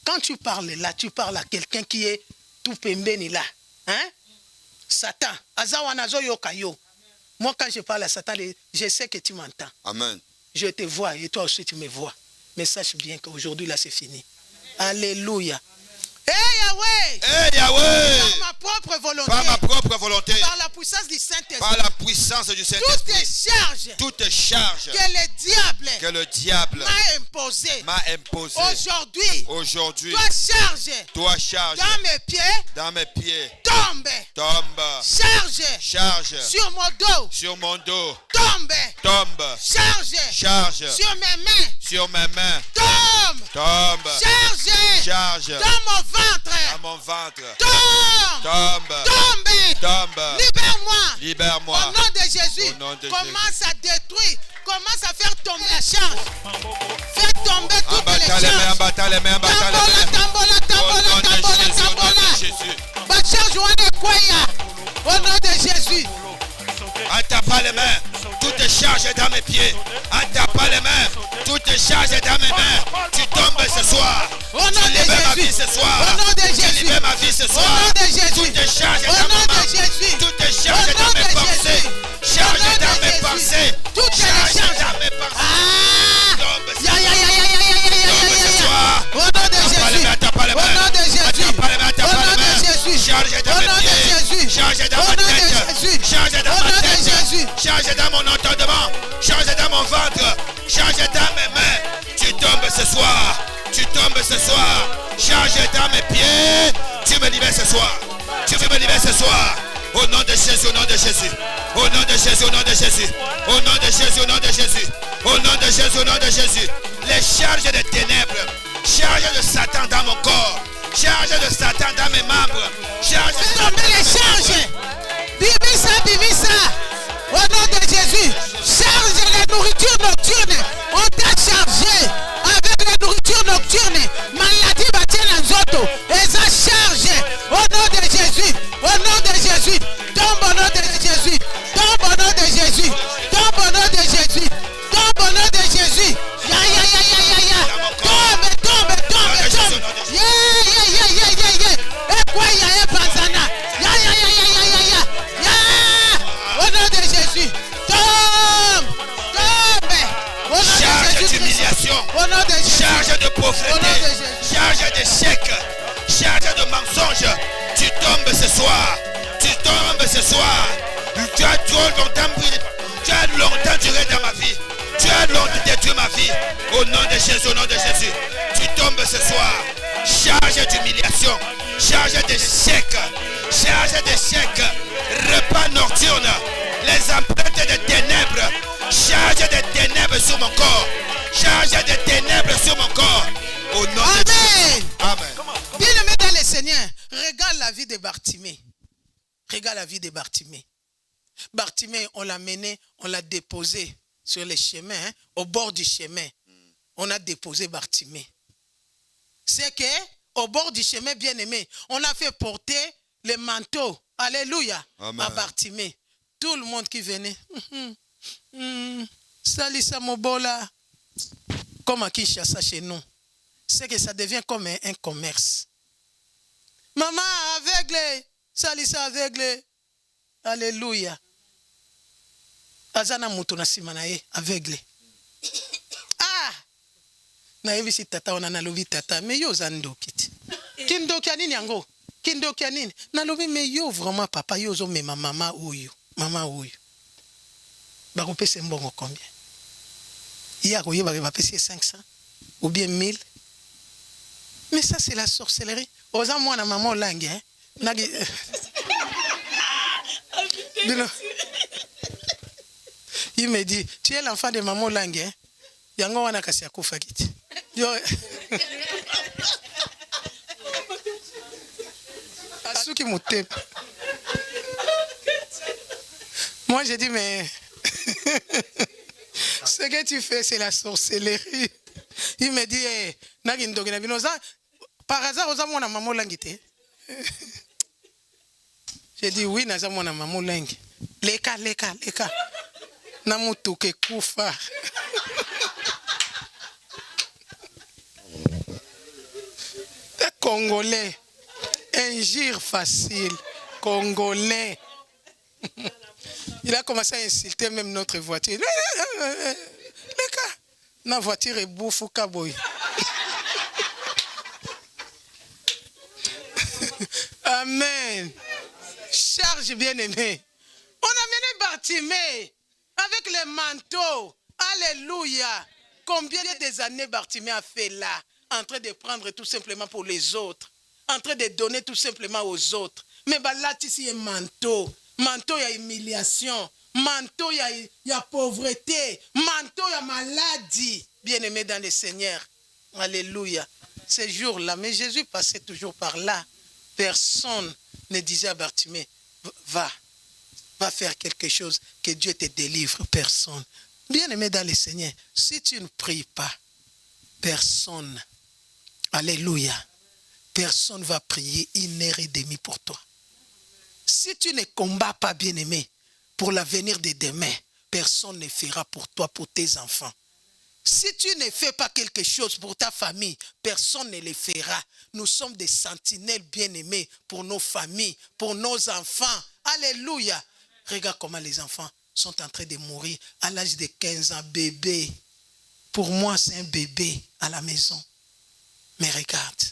quand tu parles là, tu parles à quelqu'un qui est tout pembeni là. Hein? Satan, Azawanazo Yokayo. Moi, quand je parle à Satan, je sais que tu m'entends. Amen. Je te vois et toi aussi tu me vois. Mais sache bien qu'aujourd'hui là c'est fini. Alléluia. Hey Yahweh! Hey Yahweh! Par ma propre volonté. Par ma propre volonté. Par la puissance du Saint-Esprit. Par la puissance du Saint-Esprit. Toutes charges. Que le diable m'a imposé. Aujourd'hui. Toi charge. Dans mes pieds. Tombe. Charge. Sur mon dos. Tombe. Charge. Sur mes mains. Tombe. Charge. Dans mon ventre. Tombe. Libère-moi. Au nom de Jésus. Commence à détruire. Commence à faire tomber la charge. Fais tomber toutes les charges. Tambola. Au nom de Jésus. Attaque pas les mains. Tout est chargé dans mes pieds. Attaque pas les mains. Tout est chargé dans mes mains. Tu tombes ce soir. Au nom de Jésus. Ma vie ce soir. Au nom de Jésus. Tu libères ma vie ce soir. Au nom de Jésus. Tout est chargé dans mes mains. Jésus. Tout est chargé dans mes pensées. Chargé dans mes pensées. Tout est chargé dans mes pensées. Tombe ce soir. Au nom de Jésus. Attaque pas les mains. Au nom de Jésus. Attaque pas les mains. Chargé dans mes pieds. Chargé dans ma tête. Chargé dans ma tête. Chargé dans mon entendement. Chargé dans mon ventre. Chargé dans mes mains. Tu tombes ce soir. Tu tombes ce soir. Chargé dans mes pieds. Tu me libères ce soir. Tu me libères ce soir. Au nom de Jésus, au nom de Jésus. Au nom de Jésus, au nom de Jésus. Au nom de Jésus, au nom de Jésus. Au nom de Jésus, au nom de Jésus. Les charges des ténèbres. Charges de Satan dans mon corps. Charges de Satan dans mes membres. Charges de tomber les charges. Bibisa. Au nom de Jésus. Charge la nourriture nocturne. On t'a chargé avec la nourriture nocturne. Maladie bâtie nzoto. Et ça charge. Au nom de Jésus. Au nom de Jésus. Tombe au nom de Jésus. Tombe au nom de Jésus. Tombe au nom de Jésus. Tombe au nom de Jésus. Tombe. Et quoi ya Panzana. Au nom de Jésus. Tombe. Charge d'humiliation. Charge de pauvreté. Charge d'échec. Charge de mensonge. Tu tombes ce soir. Tu tombes ce soir. Tu as trop longtemps brillé. Tu as longtemps duré dans ma vie. Tu as longtemps détruit ma vie. Au nom de Jésus, au nom de Jésus. Tu tombes ce soir. Charge d'humiliation. Charge d'échec. Charge d'échec. Repas nocturne. Les empreintes de ténèbres. Charge de ténèbres sur mon corps. Charge de ténèbres sur mon corps. Au nom de Jésus. Amen. Bien-aimé dans le Seigneur, regarde la vie de Bartimée. Regarde la vie de Bartimée. Bartimée, on l'a mené, on l'a déposé sur le chemin, au bord du chemin. On a déposé Bartimée. C'est que, au bord du chemin, bien-aimé, on a fait porter le manteau. Alléluia. Amen. À Bartimée. Tout le monde qui venait. Salissa Mobola. Comme à Kinshasa chez nous. C'est que ça devient comme un commerce. Maman aveugle. Salissa aveugle. Alléluia. Azana mutuna simanaye aveugle. Ah! Na hivi si tata ona nalobi tata. Mais yo zandokiti. Kindokia nini yango? Kindokia nini? Nalobi mais yo vraiment papa yo zo me mama oyo. Mama oyo. Bako pese mbongo combien? Hier oyo ba pese 500 ou bien 1000. Mais ça c'est la sorcellerie. Oza mwana maman langue hein. Nagi Il me dit, tu es l'enfant de maman langue hein. Yango wana kasi akufa kiti. Yo Asuki motem. Moi j'ai dit mais ce que tu fais c'est la sorcellerie. Il me dit eh nagi ndoki na binoza par hasard oza mwana maman langue te. J'ai dit oui naza mwana maman langue. Leka. Na mutuke kufa. Congolais. Injure facile. Congolais. Il a commencé à insulter même notre voiture. Les gars, notre voiture est bouffe au Kaboy. Amen. Charge bien-aimé. On a mené Bartimée avec les manteaux. Alléluia. Combien des années Bartimée a fait là, en train de prendre tout simplement pour les autres, en train de donner tout simplement aux autres. Mais là, ici, il y a manteau. Manteau, il y a humiliation. Manteau, il y a pauvreté. Manteau, il y a maladie. Bien-aimé dans le Seigneur. Alléluia. Ces jours-là, mais Jésus passait toujours par là. Personne ne disait à Bartimée, va faire quelque chose, que Dieu te délivre. Personne. Bien-aimé dans le Seigneur, si tu ne pries pas, personne, alléluia, personne va prier 1h30 pour toi. Si tu ne combats pas, bien-aimé, pour l'avenir de demain, personne ne fera pour toi, pour tes enfants. Si tu ne fais pas quelque chose pour ta famille, personne ne le fera. Nous sommes des sentinelles bien-aimés pour nos familles, pour nos enfants. Alléluia. Regarde comment les enfants sont en train de mourir à l'âge de 15 ans, bébé. Pour moi, c'est un bébé à la maison. Mais regarde,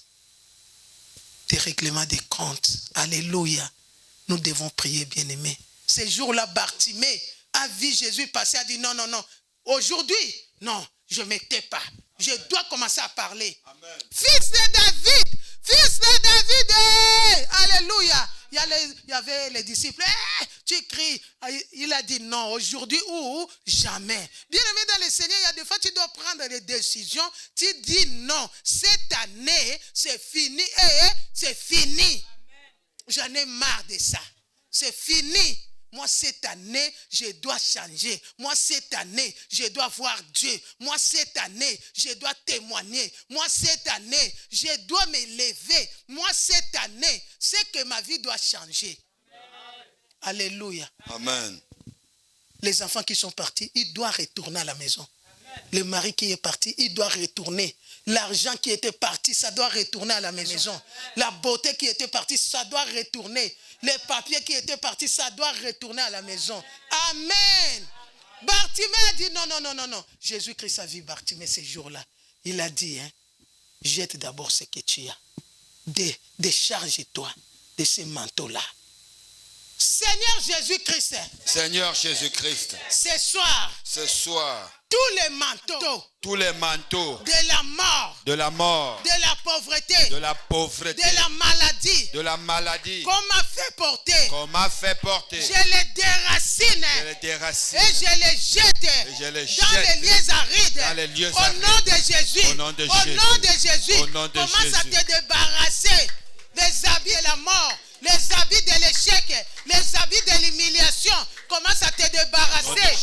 des règlements des comptes. Alléluia. Nous devons prier, bien-aimés. Ces jours-là, Bartimée a vu Jésus passer, a dit non, non, non. Aujourd'hui, non, je ne me tais pas. Je dois commencer à parler. Amen. Fils de David, fils de David. Alléluia. Il y avait les disciples. Tu cries. Il a dit non, aujourd'hui ou jamais. Bien-aimé dans le Seigneur, il y a des fois tu dois prendre des décisions. Tu dis non, cette année, c'est fini. C'est fini. J'en ai marre de ça. C'est fini. Moi, cette année, je dois changer. Moi, cette année, je dois voir Dieu. Moi, cette année, je dois témoigner. Moi, cette année, je dois me lever. Moi, cette année, c'est que ma vie doit changer. Alléluia. Amen. Les enfants qui sont partis, ils doivent retourner à la maison. Le mari qui est parti, il doit retourner. L'argent qui était parti, ça doit retourner à la maison. La beauté qui était partie, ça doit retourner. Les papiers qui étaient partis, ça doit retourner à la maison. Amen. Bartimée a dit non, non, non, non, non. Jésus-Christ a vu Bartimée ces jours-là. Il a dit, jette d'abord ce que tu as. Décharge-toi de ces manteaux-là. Seigneur Jésus-Christ. Seigneur Jésus-Christ. Ce soir. Tous les manteaux de la mort, de la pauvreté, de la maladie, qu'on m'a fait porter, je les déracine, et je les jette dans les lieux arides, au nom de Jésus, commence à te débarrasser des habits de la mort, les habits de l'échec, les habits de l'humiliation, commence à te débarrasser.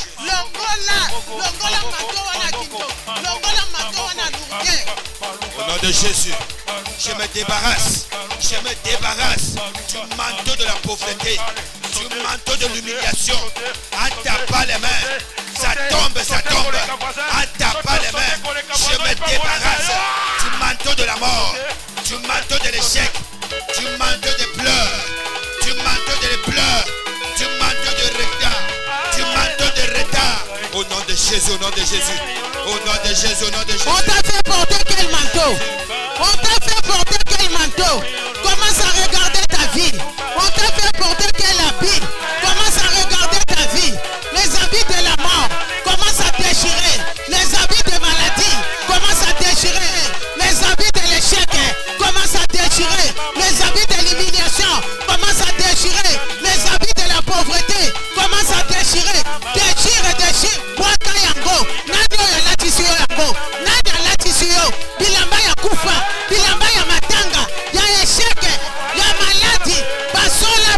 Au nom de Jésus, je me débarrasse du manteau de la pauvreté, du manteau de l'humiliation. En tapant les mains, ça tombe. En tapant les mains, je me débarrasse du manteau de la mort, du manteau de l'échec, du manteau des pleurs, du manteau des pleurs, du manteau de retard, au nom de Jésus, au nom de Jésus, au nom de Jésus, au nom de Jésus. On t'a fait porter quel manteau? Commence à regarder ta vie. On t'a fait porter quel habit? Commence à regarder ta vie. Les habits de la mort, commence à déchirer. Les habits de maladie, commence à déchirer. Les habits de l'échec, commence à déchirer. Les habits de l'humiliation, commence à déchirer. Les habits de la pauvreté, commence à déchirer. Déchire. Boaka yango. Nadi oyo latisiyo yango. Nadi alatisiyo. Bilamba ya kufa. Bilamba ya matanga. Ya échec. Ya maladie. Pasola.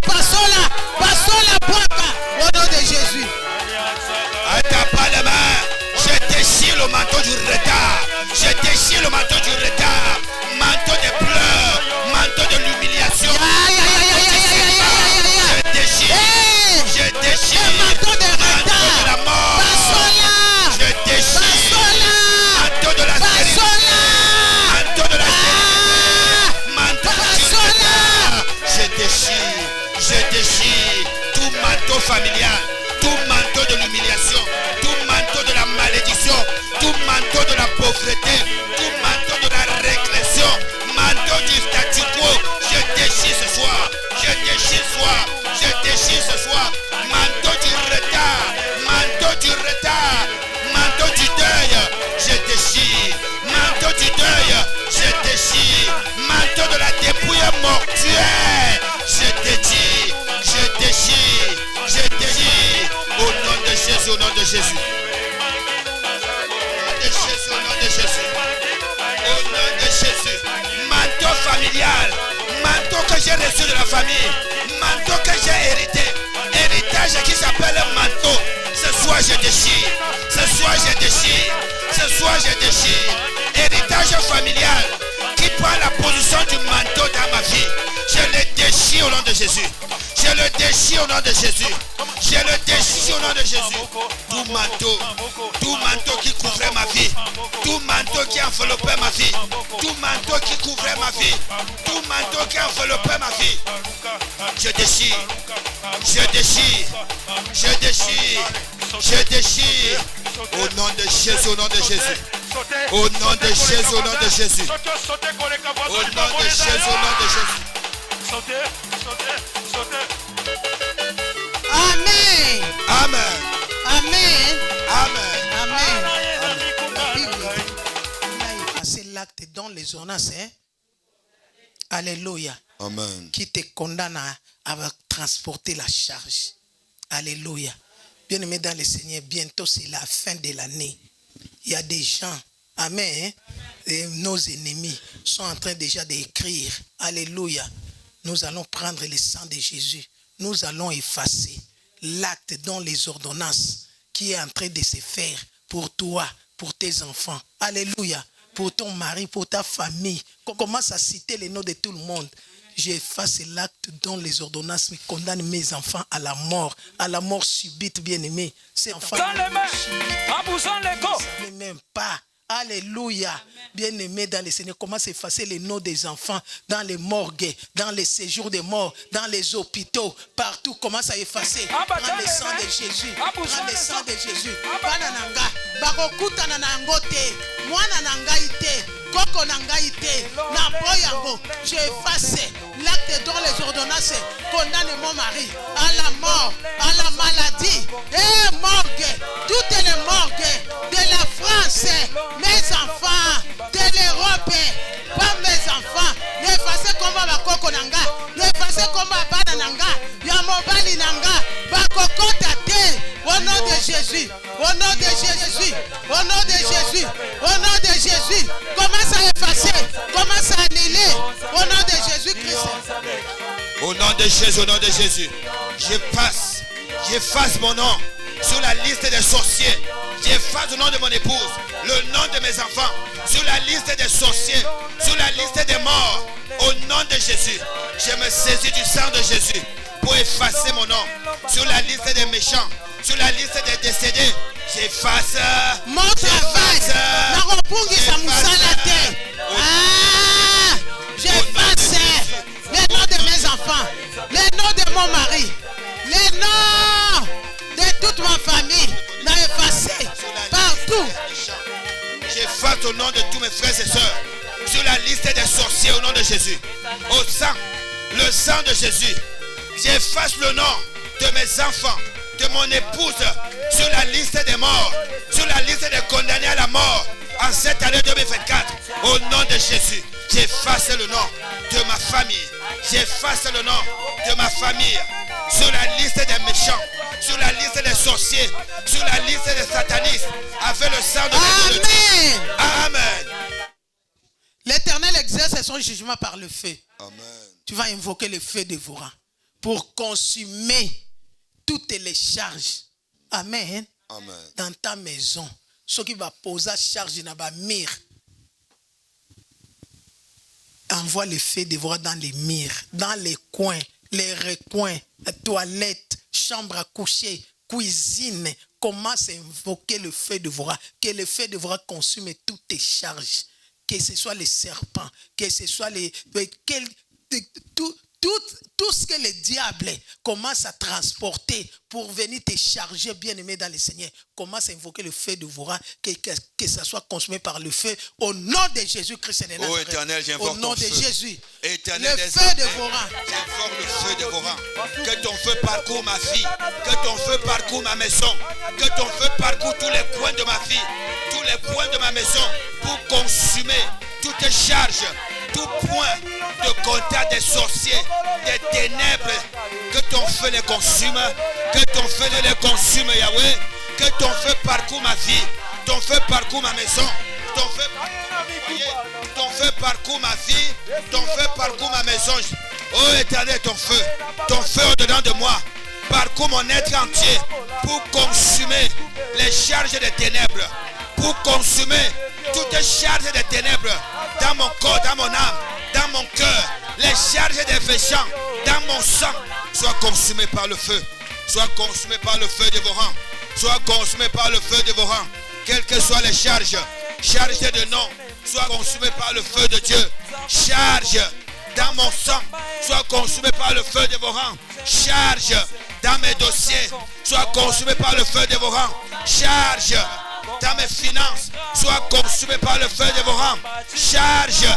Jésus. Au nom de Jésus. Au nom de Jésus. Manteau familial. Manteau que j'ai reçu de la famille. Manteau que j'ai hérité. Héritage qui s'appelle manteau. Ce soir je déchire. Ce soir je déchire. Ce soir je déchire. Héritage familial qui prend la position du manteau dans ma vie. Je le déchire au nom de Jésus. Je le déchire au nom de Jésus. Je le déchire au nom de Jésus. Tout manteau qui couvrait ma vie. Tout manteau qui enveloppait ma vie. Tout manteau qui couvrait ma vie. Tout manteau qui enveloppait ma vie. Je déchire. Je déchire. Je déchire. Je déchire. Au nom de Jésus, au nom de Jésus. Au nom de Jésus, au nom de Jésus. Au nom de Jésus, au nom de Jésus. Amen. Amen. Amen. Amen. Amen. La Bible, on a effacé l'acte dans les ordonnances. Alléluia. Amen. Qui te condamne à transporter la charge. Alléluia. Bien-aimé dans le Seigneur, bientôt c'est la fin de l'année. Il y a des gens, amen, et nos ennemis sont en train déjà d'écrire. Alléluia. Nous allons prendre le sang de Jésus. Nous allons effacer l'acte dans les ordonnances qui est en train de se faire pour toi, pour tes enfants. Alléluia. Pour ton mari, pour ta famille. Qu'on commence à citer les noms de tout le monde. J'efface l'acte dont les ordonnances me condamnent mes enfants à la mort subite, bien-aimés. Ces enfants dans les mains, abusant l'écho. Ils ne savaient même pas. Alléluia. Bien-aimés dans le Seigneur, commence à effacer les noms des enfants dans les morgues, dans les séjours des morts, dans les hôpitaux, partout. Commence à effacer. Prends le sang de Jésus. Prends le sang de Jésus. Banananga, barokuta nanangote, mwana nangaite. Koko nangaite, naboyango, j'efface l'acte dont les ordonnances condamnent mon mari à la mort, à la maladie. Et morgue, toutes les morgues de la France, mes enfants, de l'Europe, pas mes enfants. N'effacez comme ma koko nanga, n'effacez comme ma bana nanga, yamobali nanga, bakoko tate, au nom de Jésus, au nom de Jésus, au nom de Jésus, au nom de Jésus. Commence à effacer, commence à annuler au nom de Jésus-Christ. Au nom de Jésus, au nom de Jésus. J'efface mon nom sur la liste des sorciers. J'efface le nom de mon épouse, le nom de mes enfants, sur la liste des sorciers, sur la liste des morts. Au nom de Jésus, je me saisis du sang de Jésus pour effacer mon nom sur la liste des méchants, sur la liste des décédés. J'efface mon travail. J'efface les noms de mes enfants, les noms de mon mari, les noms de toute ma famille. M'a effacé partout. J'efface au nom de tous mes frères et sœurs sur la liste des sorciers au nom de Jésus. Au sang, le sang de Jésus. J'efface le nom de mes enfants, de mon épouse sur la liste des morts, sur la liste des condamnés à la mort en cette année 2024. Au nom de Jésus, j'efface le nom de ma famille. J'efface le nom de ma famille sur la liste des méchants, sur la liste des sorciers, sur la liste des satanistes, avec le sang de Jésus. Amen. Amen. L'Éternel exerce son jugement par le feu. Amen. Tu vas invoquer le feu dévorant pour consumer toutes les charges. Amen. Amen. Dans ta maison, ce qui va poser charge dans la mire. Envoie le feu dévorant dans les murs, dans les coins, les recoins, les toilettes, chambre à coucher, cuisine. Commence à invoquer le feu dévorant. Que le feu dévorant consume toutes tes charges. Que ce soit les serpents, que ce soit tout ce que le diable commence à transporter pour venir te charger, bien-aimé dans le Seigneur. Commence à invoquer le feu dévorant, que ça soit consumé par le feu. Au nom de Jésus-Christ de Nazareth. Oh Éternel, j'invoque au nom ton de feu. Jésus. Éternel, le feu dévorant. J'invoque le feu dévorant. Que ton feu parcourt ma vie. Que ton feu parcourt ma maison. Que ton feu parcourt tous les coins de ma vie. Tous les coins de ma maison. Pour consumer toutes les charges. Tout point de contact des sorciers, des ténèbres. Que ton feu les consume. Que ton feu les consume, Yahweh. Que ton feu parcourt ma vie. Ton feu parcourt ma maison. Ton feu, voyez, ton feu parcourt ma vie. Ton feu parcourt ma maison. Oh Éternel, ton feu au-dedans de moi. Parcours mon être entier pour consumer les charges des ténèbres. Pour consumer toutes les charges des ténèbres dans mon corps, dans mon âme, dans mon cœur. Les charges des méchants dans mon sang soient consumées par le feu. Soient consumées par le feu dévorant. Soient consumées par le feu dévorant. Quelles que soient les charges, chargées de nom, soient consumées par le feu de Dieu. Charge dans mon sang, soient consumées par le feu dévorant. Charge dans mes dossiers, soient consumées par le feu dévorant. Charge dans mes finances, soient consumées par le feu dévorant. Charge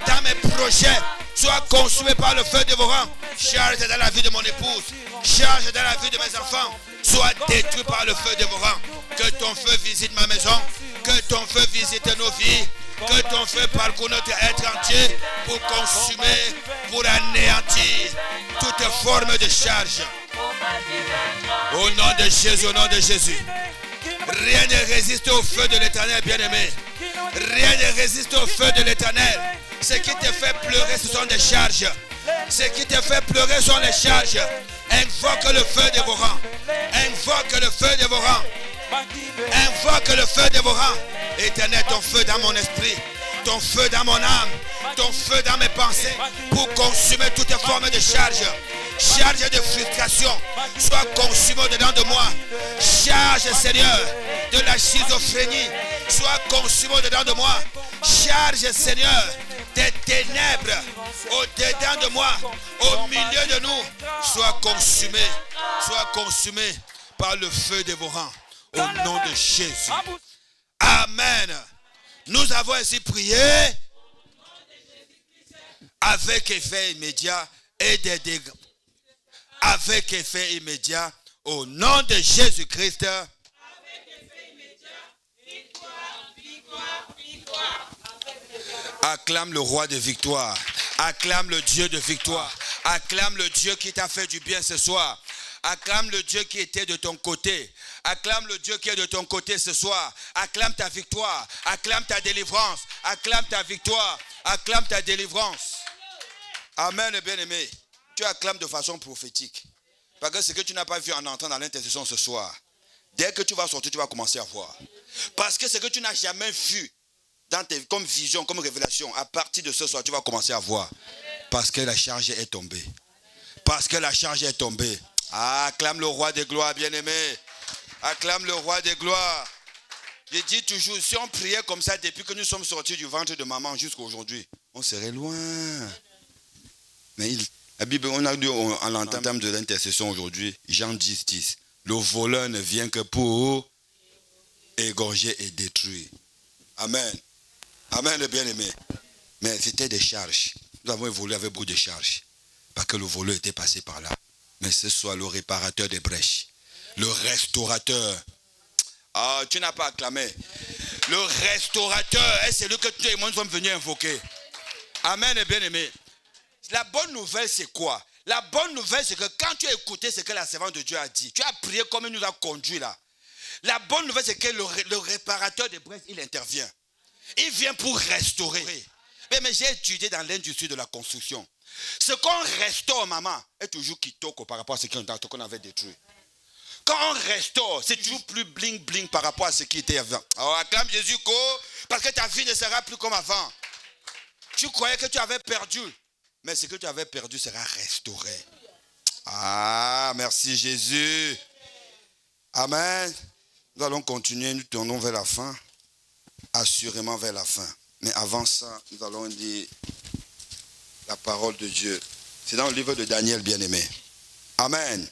dans mes projets, soient consumées par le feu dévorant. Charge dans la vie de mon épouse, charge dans la vie de mes enfants, soient détruits par le feu dévorant. Que ton feu visite ma maison, que ton feu visite nos vies, que ton feu parcourt notre être entier pour consumer, pour anéantir toute forme de charge. Au nom de Jésus, au nom de Jésus. Rien ne résiste au feu de l'Éternel, bien-aimé. Rien ne résiste au feu de l'Éternel. Ce qui te fait pleurer, ce sont des charges. Ce qui te fait pleurer sont les charges. Invoque le feu dévorant. Invoque le feu dévorant. Invoque le feu dévorant. Éternel, ton feu dans mon esprit, ton feu dans mon âme, ton feu dans mes pensées, pour consumer toutes formes de charge. Charge de frustration, soit consumée dedans de moi. Charge, Seigneur, de la schizophrénie, soit consumée dedans de moi. Charge, Seigneur, des ténèbres au-dedans de moi, au milieu de nous, soit consumée par le feu dévorant. Au nom de Jésus. Amen. Nous avons ainsi prié avec effet immédiat et des dégâts. Avec effet immédiat au nom de Jésus-Christ. Acclame le roi de victoire. Acclame le Dieu de victoire. Acclame le Dieu qui t'a fait du bien ce soir. Acclame le Dieu qui était de ton côté. Acclame le Dieu qui est de ton côté ce soir. Acclame ta victoire. Acclame ta délivrance. Acclame ta victoire. Acclame ta délivrance. Amen, bien-aimé. Tu acclames de façon prophétique. Parce que ce que tu n'as pas vu en entrant dans l'intercession ce soir, dès que tu vas sortir, tu vas commencer à voir. Parce que ce que tu n'as jamais vu comme vision, comme révélation, à partir de ce soir, tu vas commencer à voir. Parce que la charge est tombée. Parce que la charge est tombée. Ah, acclame le roi des gloires, bien-aimé. Acclame le roi des gloires. Je dis toujours, si on priait comme ça depuis que nous sommes sortis du ventre de maman jusqu'à aujourd'hui, on serait loin. Mais la Bible, on a dit en l'entame de l'intercession aujourd'hui, Jean 10, 10. Le voleur ne vient que pour égorger et détruire. Amen. Amen, le bien-aimé. Mais c'était des charges. Nous avons évolué avec beaucoup de charges. Parce que le voleur était passé par là. Mais ce soit le réparateur des brèches. Le restaurateur. Ah, tu n'as pas acclamé. Le restaurateur est celui que tous les monde sont venus invoquer. Amen, bien-aimé. La bonne nouvelle, c'est quoi? La bonne nouvelle, c'est que quand tu as écouté ce que la servante de Dieu a dit, tu as prié comme il nous a conduit là. La bonne nouvelle, c'est que le réparateur des brèches, il intervient. Il vient pour restaurer. Mais j'ai étudié dans l'industrie de la construction. Ce qu'on restaure, maman, est toujours kitoko par rapport à ce qu'on avait détruit. Quand on restaure, c'est toujours plus bling bling par rapport à ce qui était avant. Alors acclame Jésus, parce que ta vie ne sera plus comme avant. Tu croyais que tu avais perdu, mais ce que tu avais perdu sera restauré. Ah, merci Jésus. Amen. Nous allons continuer, nous tournons vers la fin. Assurément vers la fin. Mais avant ça, nous allons dire la parole de Dieu. C'est dans le livre de Daniel, bien-aimé. Amen.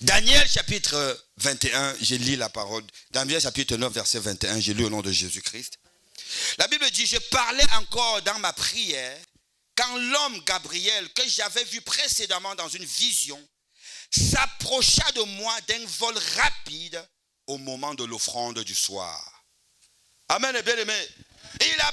Daniel chapitre 21, j'ai lu la parole. Daniel chapitre 9, verset 21, j'ai lu au nom de Jésus-Christ. La Bible dit, je parlais encore dans ma prière quand l'homme Gabriel, que j'avais vu précédemment dans une vision, s'approcha de moi d'un vol rapide au moment de l'offrande du soir. Amen, bien-aimé. Il a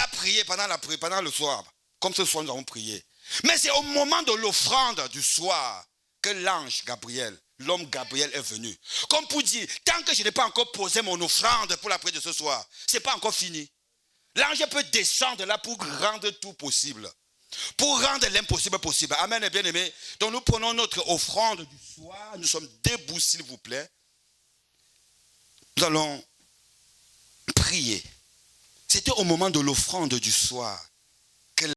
prié pendant le soir. Comme ce soir, nous avons prié. Mais c'est au moment de l'offrande du soir que l'ange Gabriel, l'homme Gabriel est venu. Comme pour dire, tant que je n'ai pas encore posé mon offrande pour la prière de ce soir, ce n'est pas encore fini. L'ange peut descendre là pour rendre tout possible. Pour rendre l'impossible possible. Amen, bien-aimés. Donc nous prenons notre offrande du soir. Nous sommes debout, s'il vous plaît. Nous allons prier. C'était au moment de l'offrande du soir.